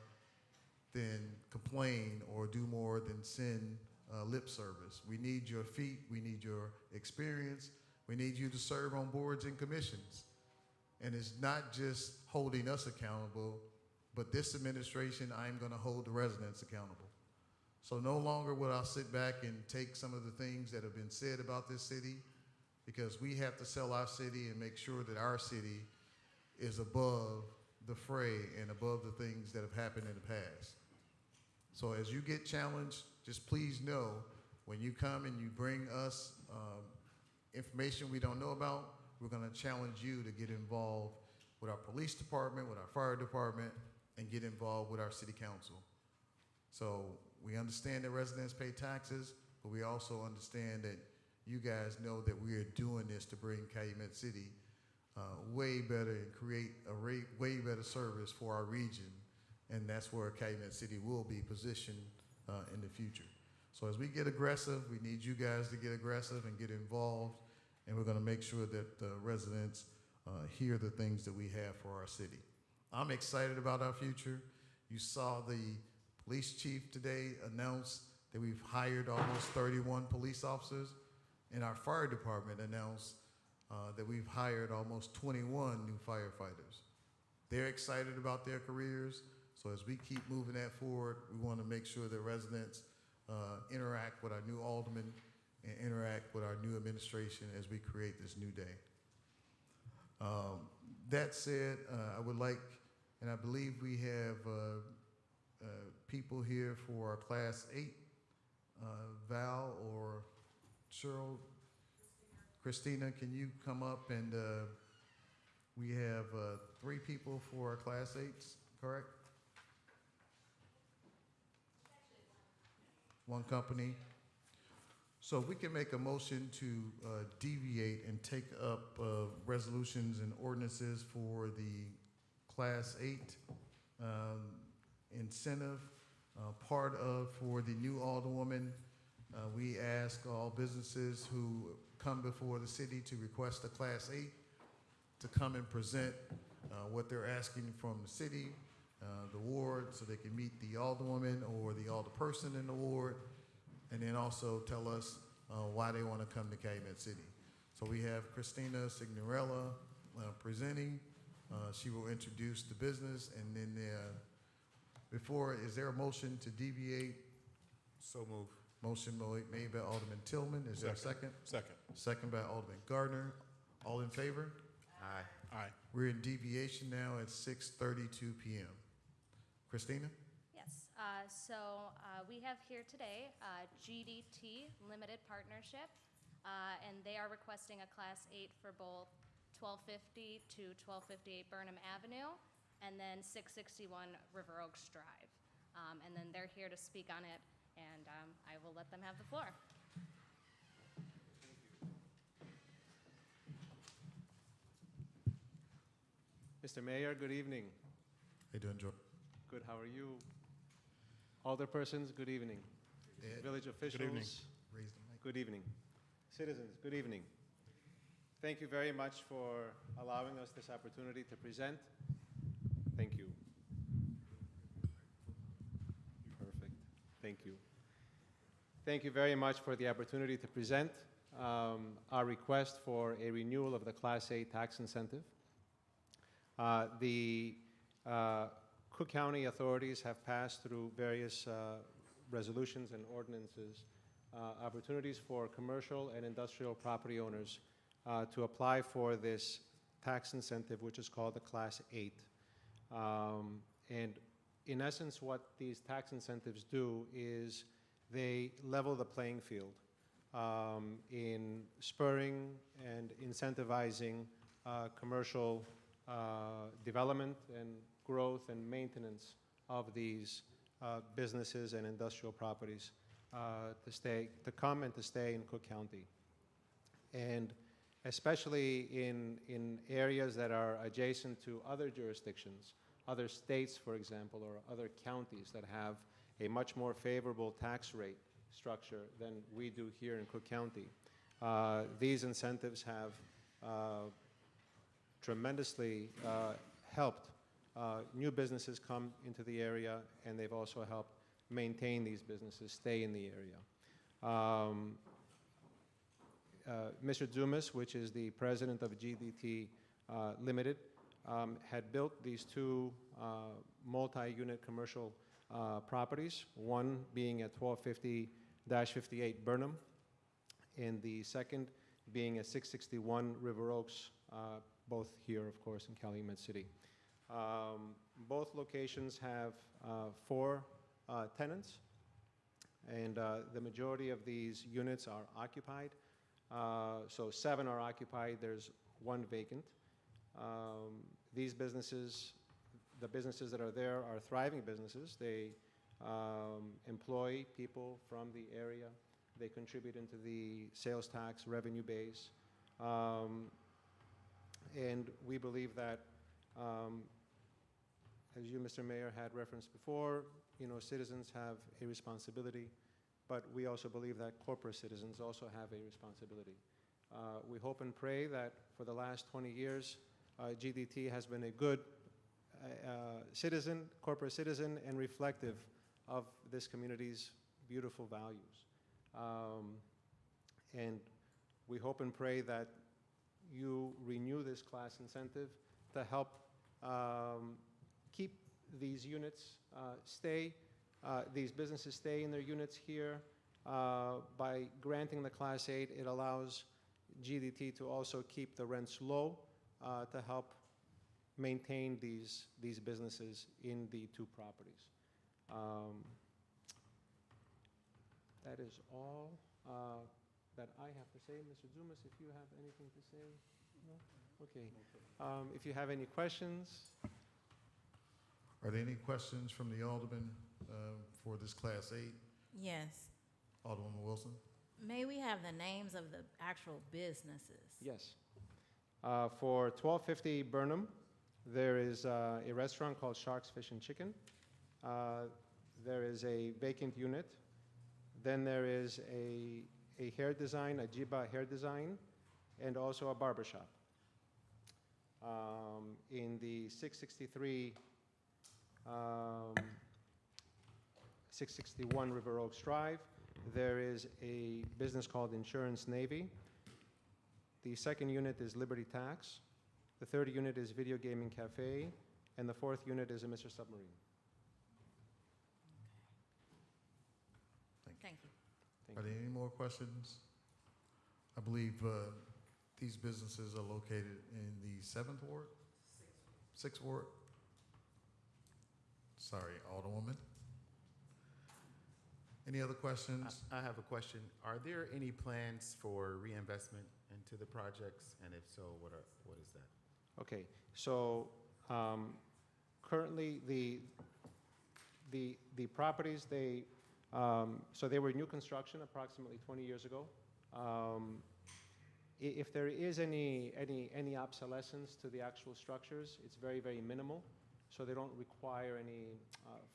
Speaker 2: than complain or do more than send lip service. We need your feet, we need your experience, we need you to serve on boards and commissions. And it's not just holding us accountable, but this administration, I'm going to hold the residents accountable. So no longer will I sit back and take some of the things that have been said about this city, because we have to sell our city and make sure that our city is above the fray and above the things that have happened in the past. So as you get challenged, just please know when you come and you bring us information we don't know about, we're going to challenge you to get involved with our police department, with our fire department, and get involved with our city council. So we understand that residents pay taxes, but we also understand that you guys know that we are doing this to bring Calumet City way better and create a way better service for our region. And that's where Calumet City will be positioned in the future. So as we get aggressive, we need you guys to get aggressive and get involved, and we're going to make sure that the residents hear the things that we have for our city. I'm excited about our future. You saw the police chief today announce that we've hired almost 31 police officers, and our fire department announced that we've hired almost 21 new firefighters. They're excited about their careers, so as we keep moving that forward, we want to make sure that residents interact with our new alderman and interact with our new administration as we create this new day. That said, I would like, and I believe we have people here for our Class 8, Val or Cheryl. Christina, can you come up? And we have 3 people for our Class 8s, correct? One company. So if we can make a motion to deviate and take up resolutions and ordinances for the Class 8 incentive, part of for the new alderwoman, we ask all businesses who come before the city to request a Class 8 to come and present what they're asking from the city, the ward, so they can meet the alderwoman or the alderperson in the ward, and then also tell us why they want to come to Calumet City. So we have Christina Signorella presenting. She will introduce the business, and then is there a motion to deviate?
Speaker 8: So move.
Speaker 2: Motion made by Alderman Tillman. Is there a second?
Speaker 8: Second.
Speaker 2: Second by Alderman Gardner. All in favor?
Speaker 8: Aye. Aye.
Speaker 2: We're in deviation now at 6:32 p.m. Christina?
Speaker 11: Yes, we have here today GDT Limited Partnership, and they are requesting a Class 8 for both 1250 to 1258 Burnham Avenue, and then 661 River Oaks Drive. And then they're here to speak on it, and I will let them have the floor.
Speaker 12: Mr. Mayor, good evening.
Speaker 2: How you doing, George?
Speaker 12: Good, how are you? Alderpersons, good evening.
Speaker 2: Ed?
Speaker 12: Village officials,
Speaker 2: Raise the mic.
Speaker 12: good evening. Citizens, good evening. Thank you very much for allowing us this opportunity to present. Thank you. Perfect. Thank you. Thank you very much for the opportunity to present our request for a renewal of the Class A tax incentive. The Cook County authorities have passed through various resolutions and ordinances opportunities for commercial and industrial property owners to apply for this tax incentive, which is called the Class 8. And in essence, what these tax incentives do is they level the playing field in spurring and incentivizing commercial development and growth and maintenance of these businesses and industrial properties to come and to stay in Cook County. And especially in areas that are adjacent to other jurisdictions, other states, for example, or other counties that have a much more favorable tax rate structure than we do here in Cook County. These incentives have tremendously helped new businesses come into the area, and they've also helped maintain these businesses, stay in the area. Mr. Dumas, which is the president of GDT Limited, had built these 2 multi-unit commercial properties, one being at 1250-58 Burnham, and the second being at 661 River Oaks, both here, of course, in Calumet City. Both locations have 4 tenants. and the majority of these units are occupied. So 7 are occupied, there's 1 vacant. These businesses, the businesses that are there are thriving businesses. They employ people from the area. They contribute into the sales tax revenue base. And we believe that, as you, Mr. Mayor, had referenced before, citizens have a responsibility, but we also believe that corporate citizens also have a responsibility. We hope and pray that for the last 20 years, GDT has been a good citizen, corporate citizen, and reflective of this community's beautiful values. And we hope and pray that you renew this class incentive to help keep these units these businesses stay in their units here. By granting the Class 8, it allows GDT to also keep the rents low to help maintain these businesses in the 2 properties. That is all that I have to say. Mr. Dumas, if you have anything to say? No? Okay. If you have any questions?
Speaker 2: Are there any questions from the alderman for this Class 8?
Speaker 9: Yes.
Speaker 2: Alderwoman Wilson?
Speaker 9: May we have the names of the actual businesses?
Speaker 12: Yes. For 1250 Burnham, there is a restaurant called Sharks Fish and Chicken. There is a vacant unit. Then there is a hair design, a Jiba hair design, and also a barbershop. In the 661 River Oaks Drive, there is a business called Insurance Navy. The second unit is Liberty Tax. The third unit is Video Gaming Cafe. And the fourth unit is a Mr. Submarine.
Speaker 9: Thank you.
Speaker 12: Thank
Speaker 2: Are there any more questions? I believe these businesses are located in the 7th Ward? 6th Ward? Sorry, Alderwoman. Any other questions?
Speaker 8: I have a question. Are there any plans for reinvestment into the projects? And if so, what is that?
Speaker 12: Okay, so currently the properties, so they were new construction approximately 20 years ago. If there is any obsolescence to the actual structures, it's very, very minimal. So they don't require any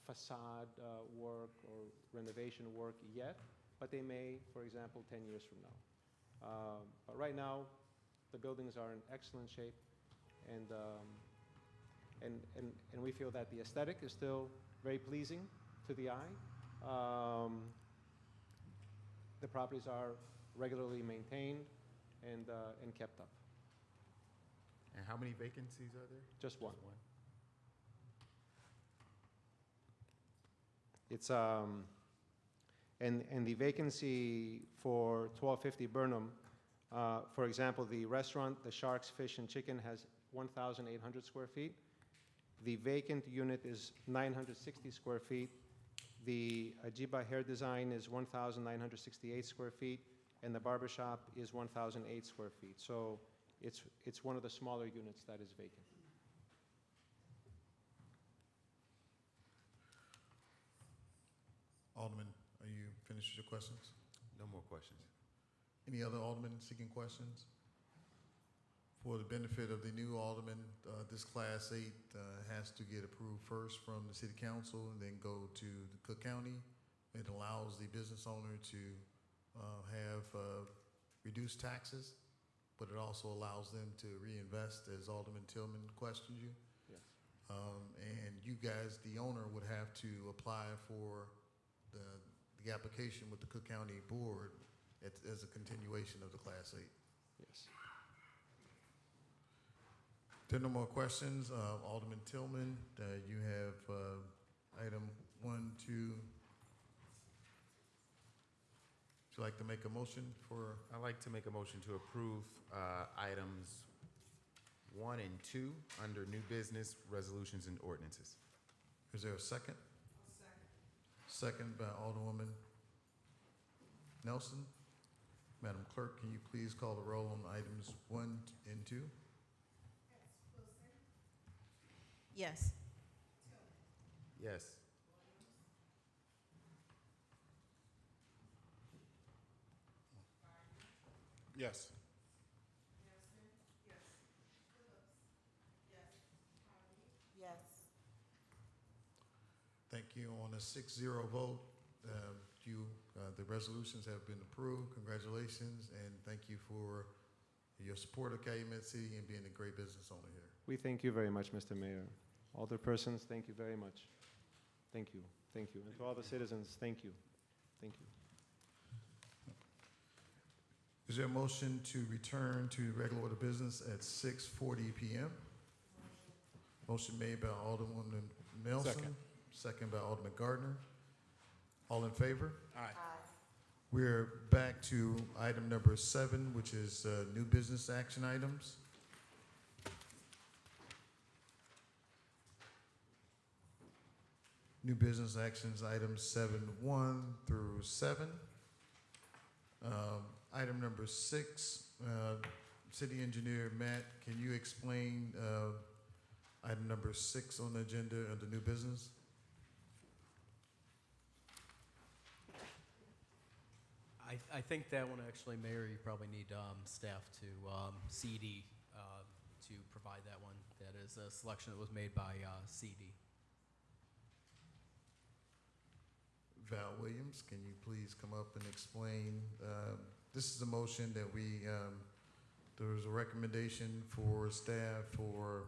Speaker 12: facade work or renovation work yet, but they may, for example, 10 years from now. But right now, the buildings are in excellent shape, and we feel that the aesthetic is still very pleasing to the eye. The properties are regularly maintained and kept up.
Speaker 8: And how many vacancies are there?
Speaker 12: Just one. It's and the vacancy for 1250 Burnham, for example, the restaurant, the Sharks Fish and Chicken, has 1,800 square feet. The vacant unit is 960 square feet. The Ajiba Hair Design is 1,968 square feet, and the barbershop is 1,008 square feet. So it's one of the smaller units that is vacant.
Speaker 2: Alderman, are you finished with your questions?
Speaker 8: No more questions.
Speaker 2: Any other aldermen seeking questions? For the benefit of the new alderman, this Class 8 has to get approved first from the City Council and then go to the Cook County. It allows the business owner to have reduced taxes, but it also allows them to reinvest, as Alderman Tillman questioned you.
Speaker 12: Yes.
Speaker 2: And you guys, the owner, would have to apply for the application with the Cook County Board as a continuation of the Class 8.
Speaker 12: Yes.
Speaker 2: There are no more questions. Alderman Tillman, you have item 1, 2. Would you like to make a motion for?
Speaker 8: I'd like to make a motion to approve items 1 and 2 under new business, resolutions, and ordinances.
Speaker 2: Is there a second? Second by Alderwoman Nelson. Madam Clerk, can you please call the roll on items 1 and 2?
Speaker 9: Yes.
Speaker 8: Yes.
Speaker 1: Yes.
Speaker 9: Yes.
Speaker 2: Thank you. On a 6-0 vote, the resolutions have been approved. Congratulations, and thank you for your support of Calumet City and being a great business owner here.
Speaker 12: We thank you very much, Mr. Mayor. Alder persons, thank you very much. Thank you. Thank you. And to all the citizens, thank you. Thank you.
Speaker 2: Is there a motion to return to regular order business at 6:40 p.m.? Motion made by Alderwoman Nelson, second by Alderman Gardner. All in favor?
Speaker 1: Aye.
Speaker 2: We're back to item number 7, which is new business action items. New business actions, items 7.1 through 7. Item number 6, City Engineer Matt, can you explain item number 6 on the agenda under new business?
Speaker 13: I think that one actually, Mayor, you probably need staff to CD to provide that one. That is a selection that was made by CD.
Speaker 2: Val Williams, can you please come up and explain? This is a motion that there was a recommendation for staff for,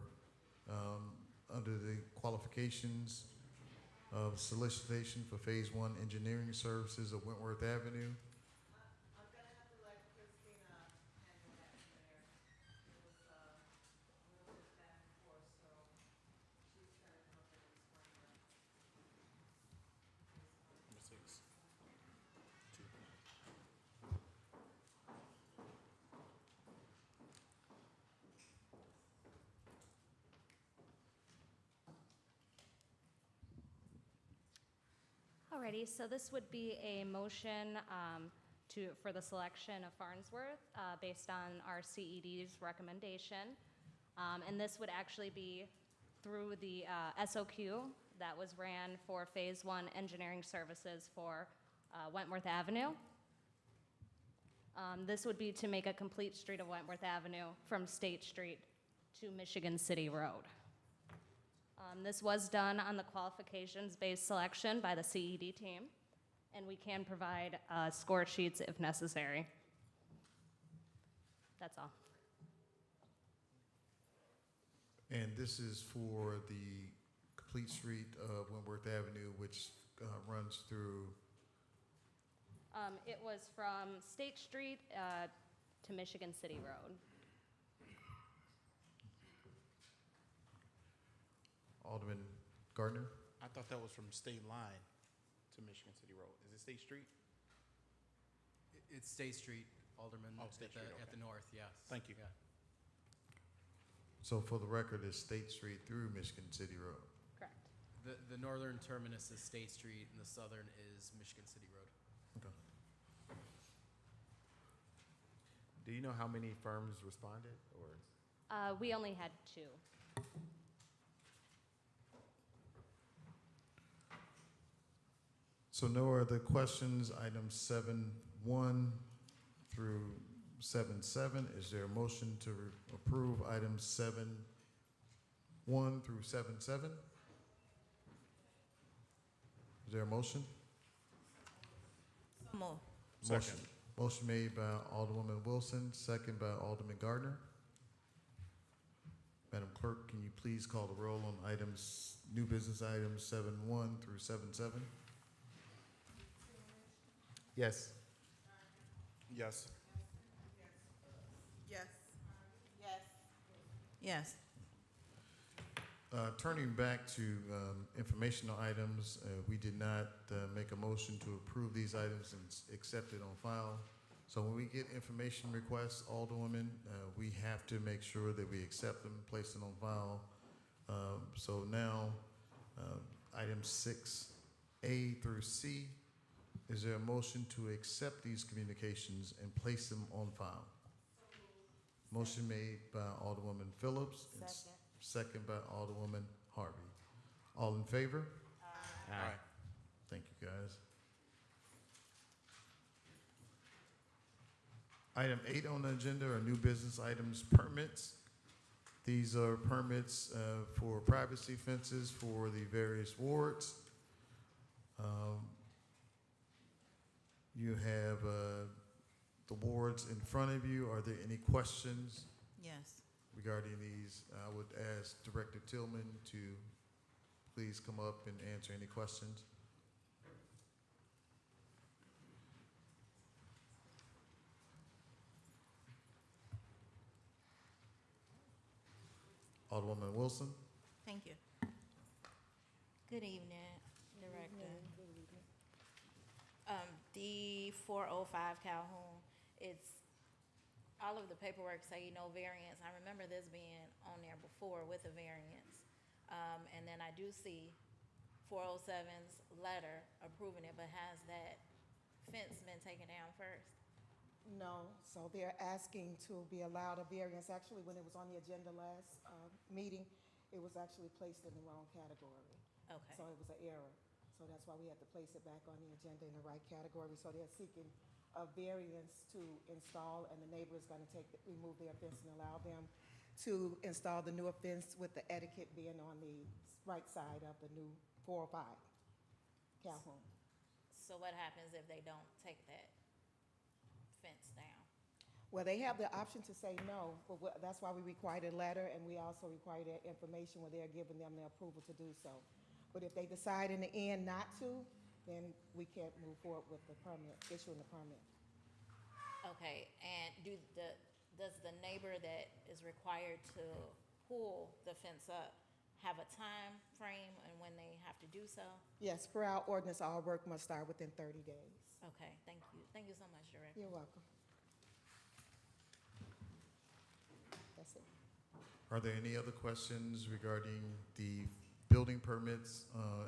Speaker 2: under the qualifications of solicitation for Phase 1 engineering services of Wentworth Avenue.
Speaker 9: I'm gonna have to let Christina handle that, Mayor. It was a little bit back and forth, so she's gonna come up and explain that.
Speaker 11: Alrighty, so this would be a motion for the selection of Farnsworth based on our CED's recommendation. And this would actually be through the SOQ that was ran for Phase 1 engineering services for Wentworth Avenue. This would be to make a complete street of Wentworth Avenue from State Street to Michigan City Road. This was done on the qualifications-based selection by the CED team, and we can provide score sheets if necessary. That's all.
Speaker 2: And this is for the complete street of Wentworth Avenue, which runs through.
Speaker 11: It was from State Street to Michigan City Road.
Speaker 2: Alderman Gardner?
Speaker 14: I thought that was from State Line to Michigan City Road. Is it State Street?
Speaker 13: It's State Street, Alderman,
Speaker 14: Oh, State Street,
Speaker 13: at the
Speaker 14: okay.
Speaker 13: north, yes.
Speaker 14: Thank you.
Speaker 13: Yeah.
Speaker 2: So for the record, it's State Street through Michigan City Road.
Speaker 11: Correct.
Speaker 13: The northern terminus is State Street, and the southern is Michigan City Road.
Speaker 2: Okay.
Speaker 8: Do you know how many firms responded, or?
Speaker 11: We only had 2.
Speaker 2: So no other questions, items 7.1 through 7.7. Is there a motion to approve items 7.1 through 7.7? Is there a motion?
Speaker 9: So moved.
Speaker 2: Motion. Motion made by Alderwoman Wilson, second by Alderman Gardner. Madam Clerk, can you please call the roll on items, new business items 7.1 through 7.7?
Speaker 8: Yes.
Speaker 1: Yes.
Speaker 9: Yes. Yes. Yes.
Speaker 2: Turning back to informational items, we did not make a motion to approve these items and accept it on file. So when we get information requests, Alderwoman, we have to make sure that we accept them, place them on file. So now, items 6A through C, Is there a motion to accept these communications and place them on file? Motion made by Alderwoman Phillips. and Second by Alderwoman Harvey. All in favor?
Speaker 14: Aye.
Speaker 2: Thank you, guys. Item 8 on the agenda are new business items, permits. These are permits for privacy fences for the various wards. You have the wards in front of you. Are there any questions
Speaker 9: Yes.
Speaker 2: regarding these? I would ask Director Tillman to please come up and answer any questions. Alderwoman Wilson.
Speaker 9: Thank you. Good evening, Director. D405 Calhoun, it's, all of the paperwork say no variance. I remember this being on there before with a variance. And then I do see 407's letter approving it, but has that fence been taken down first?
Speaker 15: No, so they're asking to be allowed a variance. Actually, when it was on the agenda last meeting, it was actually placed in the wrong category.
Speaker 9: Okay.
Speaker 15: So it was an error. So that's why we had to place it back on the agenda in the right category. So they're seeking a variance to install, and the neighbor is going to remove their fence and allow them to install the newer fence with the etiquette being on the right side of the new 405 Calhoun.
Speaker 9: So what happens if they don't take that fence down?
Speaker 15: Well, they have the option to say no, but that's why we required a letter, and we also require their information when they're giving them the approval to do so. But if they decide in the end not to, then we can't move forward with the permit, issuing the permit.
Speaker 9: Okay, and does the neighbor that is required to pull the fence up have a time frame and when they have to do so?
Speaker 15: Yes, per our ordinance, all work must start within 30 days.
Speaker 9: Okay, thank you. Thank you so much, Director.
Speaker 15: You're welcome. That's it.
Speaker 2: Are there any other questions regarding the building permits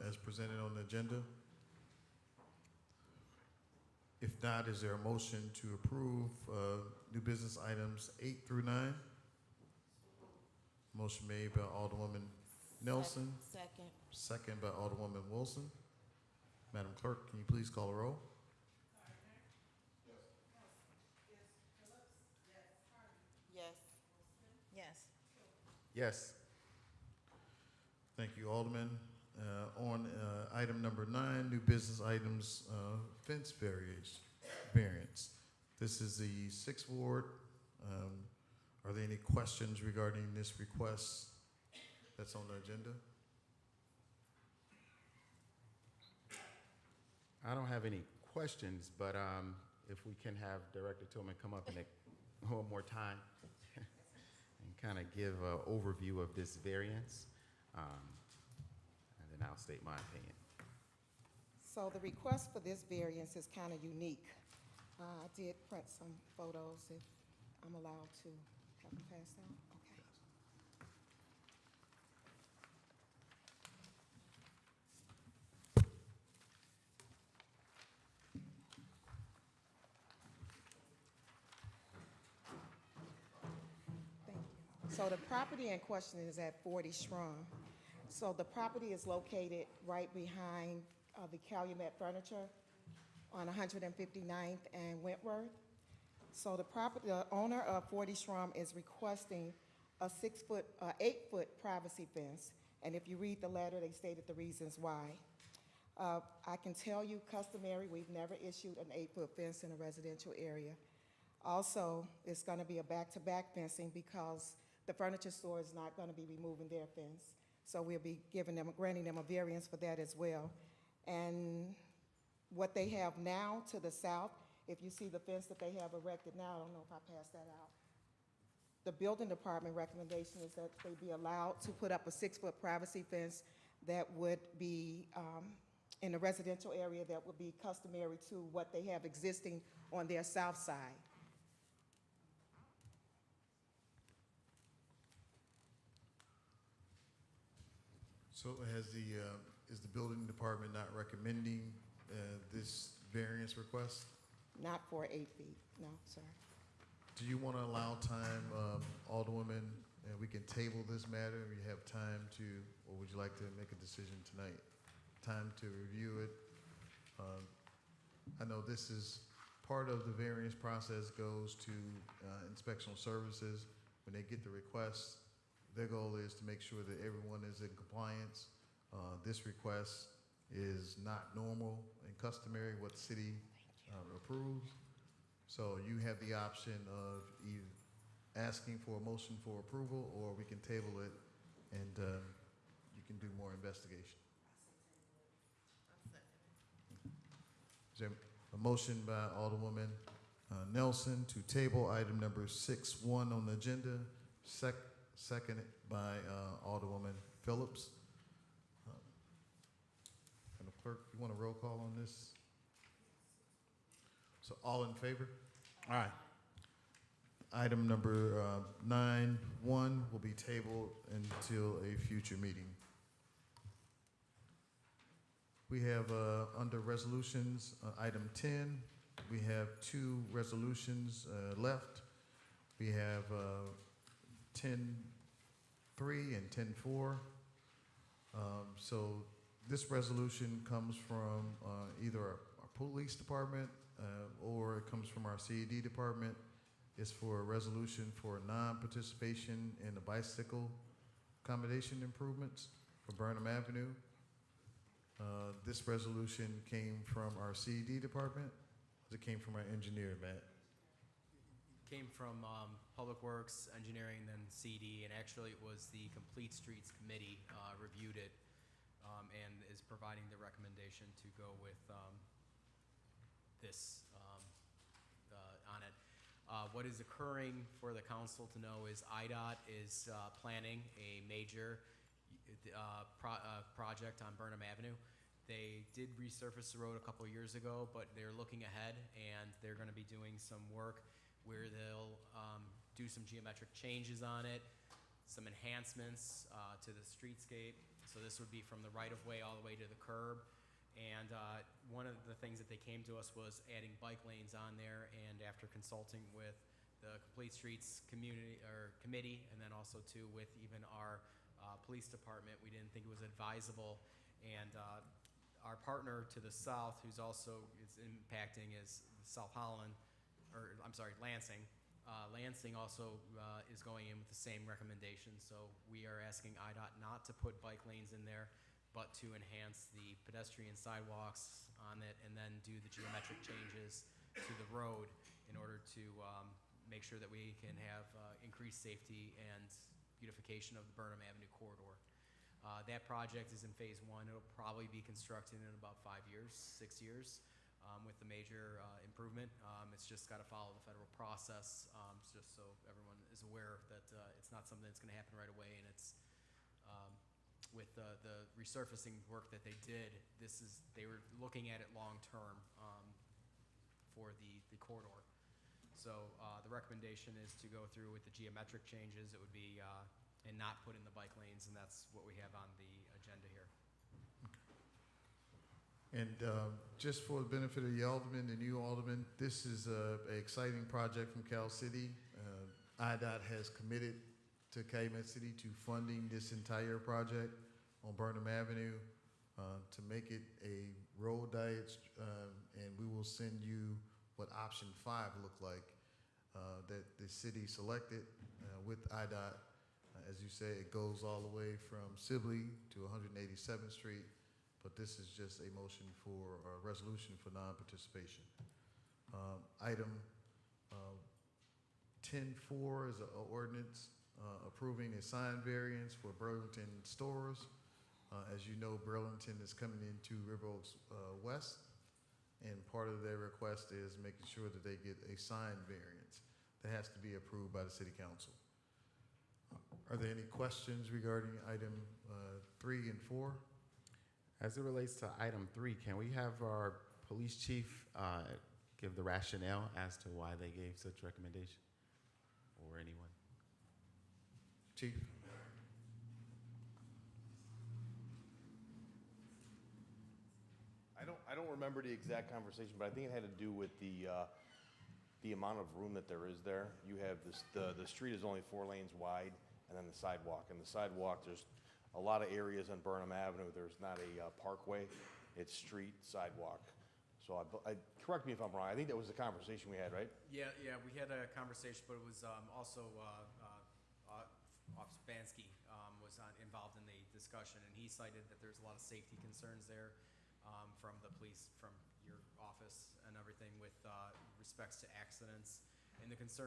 Speaker 2: as presented on the agenda? If not, is there a motion to approve new business items 8 through 9? Motion made by Alderwoman Nelson,
Speaker 9: Second.
Speaker 2: second by Alderwoman Wilson. Madam Clerk, can you please call a roll?
Speaker 9: Yes. Yes.
Speaker 8: Yes.
Speaker 2: Thank you, Alderman. On item number 9, new business items, fence variance. This is the 6th ward. Are there any questions regarding this request that's on the agenda?
Speaker 8: I don't have any questions, but if we can have Director Tillman come up and one more time and kind of give an overview of this variance, and then I'll state my opinion.
Speaker 15: So the request for this variance is kind of unique. I did print some photos if I'm allowed to have them passed out. Okay. Thank you. So the property in question is at 40 Strong. So the property is located right behind the Calumet Furniture on 159th and Wentworth. So the owner of 40 Strom is requesting a 8-foot privacy fence. And if you read the letter, they stated the reasons why. I can tell you customary, we've never issued an 8-foot fence in a residential area. Also, it's gonna be a back-to-back fencing because the furniture store is not gonna be removing their fence. So we'll be granting them a variance for that as well. And what they have now to the south, if you see the fence that they have erected now, I don't know if I passed that out. The building department recommendation is that they be allowed to put up a 6-foot privacy fence that would be in the residential area that would be customary to what they have existing on their south side.
Speaker 2: So is the building department not recommending this variance request?
Speaker 15: Not for 8 feet, no, sir.
Speaker 2: Do you want to allow time, Alderwoman, and we can table this matter? You have time to, or would you like to make a decision tonight? Time to review it. I know this is part of the variance process goes to inspectional services. When they get the requests, their goal is to make sure that everyone is in compliance. This request is not normal and customary what the city approves. So you have the option of either asking for a motion for approval, or we can table it and you can do more investigation. Is there a motion by Alderwoman Nelson to table item number 6.1 on the agenda, seconded by Alderwoman Phillips? And the clerk, you want a roll call on this? So all in favor?
Speaker 14: All right.
Speaker 2: Item number 9.1 will be tabled until a future meeting. We have under resolutions, item 10, we have 2 resolutions left. We have 10.3 and 10.4. So this resolution comes from either our police department or it comes from our CED department. It's for a resolution for non-participation in the bicycle accommodation improvements for Burnham Avenue. This resolution came from our CED department. It came from our engineer, Matt.
Speaker 13: Came from Public Works, Engineering, then CD, and actually it was the Complete Streets Committee reviewed it and is providing the recommendation to go with this on it. What is occurring for the council to know is IDOT is planning a major project on Burnham Avenue. They did resurface the road a couple years ago, but they're looking ahead and they're going to be doing some work where they'll do some geometric changes on it, some enhancements to the streetscape. So this would be from the right-of-way all the way to the curb. And one of the things that they came to us was adding bike lanes on there, and after consulting with the Complete Streets committee, and then also too with even our police department, we didn't think it was advisable. And our partner to the south, who's also is impacting, is South Holland, or I'm sorry, Lansing. Lansing also is going in with the same recommendation. So we are asking IDOT not to put bike lanes in there, but to enhance the pedestrian sidewalks on it and then do the geometric changes to the road in order to make sure that we can have increased safety and beautification of the Burnham Avenue corridor. That project is in phase 1. It'll probably be constructed in about 5 years, 6 years with the major improvement. It's just got to follow the federal process, just so everyone is aware that it's not something that's going to happen right away, and it's with the resurfacing work that they did, they were looking at it long term for the corridor. So the recommendation is to go through with the geometric changes. It would be and not put in the bike lanes, and that's what we have on the agenda here.
Speaker 2: And just for the benefit of the aldermen, the new aldermen, this is an exciting project from Cal City. IDOT has committed to Calumet City to funding this entire project on Burnham Avenue to make it a road diet, and we will send you what option 5 looked like that the city selected with IDOT. As you say, it goes all the way from Sibley to 187th Street, but this is just a motion for a resolution for non-participation. Item 10.4 is an ordinance approving a sign variance for Burlington stores. As you know, Burlington is coming into River Oaks West, and part of their request is making sure that they get a sign variance that has to be approved by the City Council. Are there any questions regarding item 3 and 4?
Speaker 8: As it relates to item 3, can we have our police chief give the rationale as to why they gave such recommendation, or anyone?
Speaker 2: Chief?
Speaker 16: I
Speaker 1: I don't remember the exact conversation, but I think it had to do with the amount of room that there is there. You have this, the street is only 4 lanes wide, and then the sidewalk. And the sidewalk, there's a lot of areas on Burnham Avenue, there's not a parkway, it's street, sidewalk. So correct me if I'm wrong, I think that was the conversation we had, right?
Speaker 13: Yeah, we had a conversation, but it was also Officer Bansky was involved in the discussion, and he cited that there's a lot of safety concerns there from the police, from your office and everything with respects to accidents, and the concern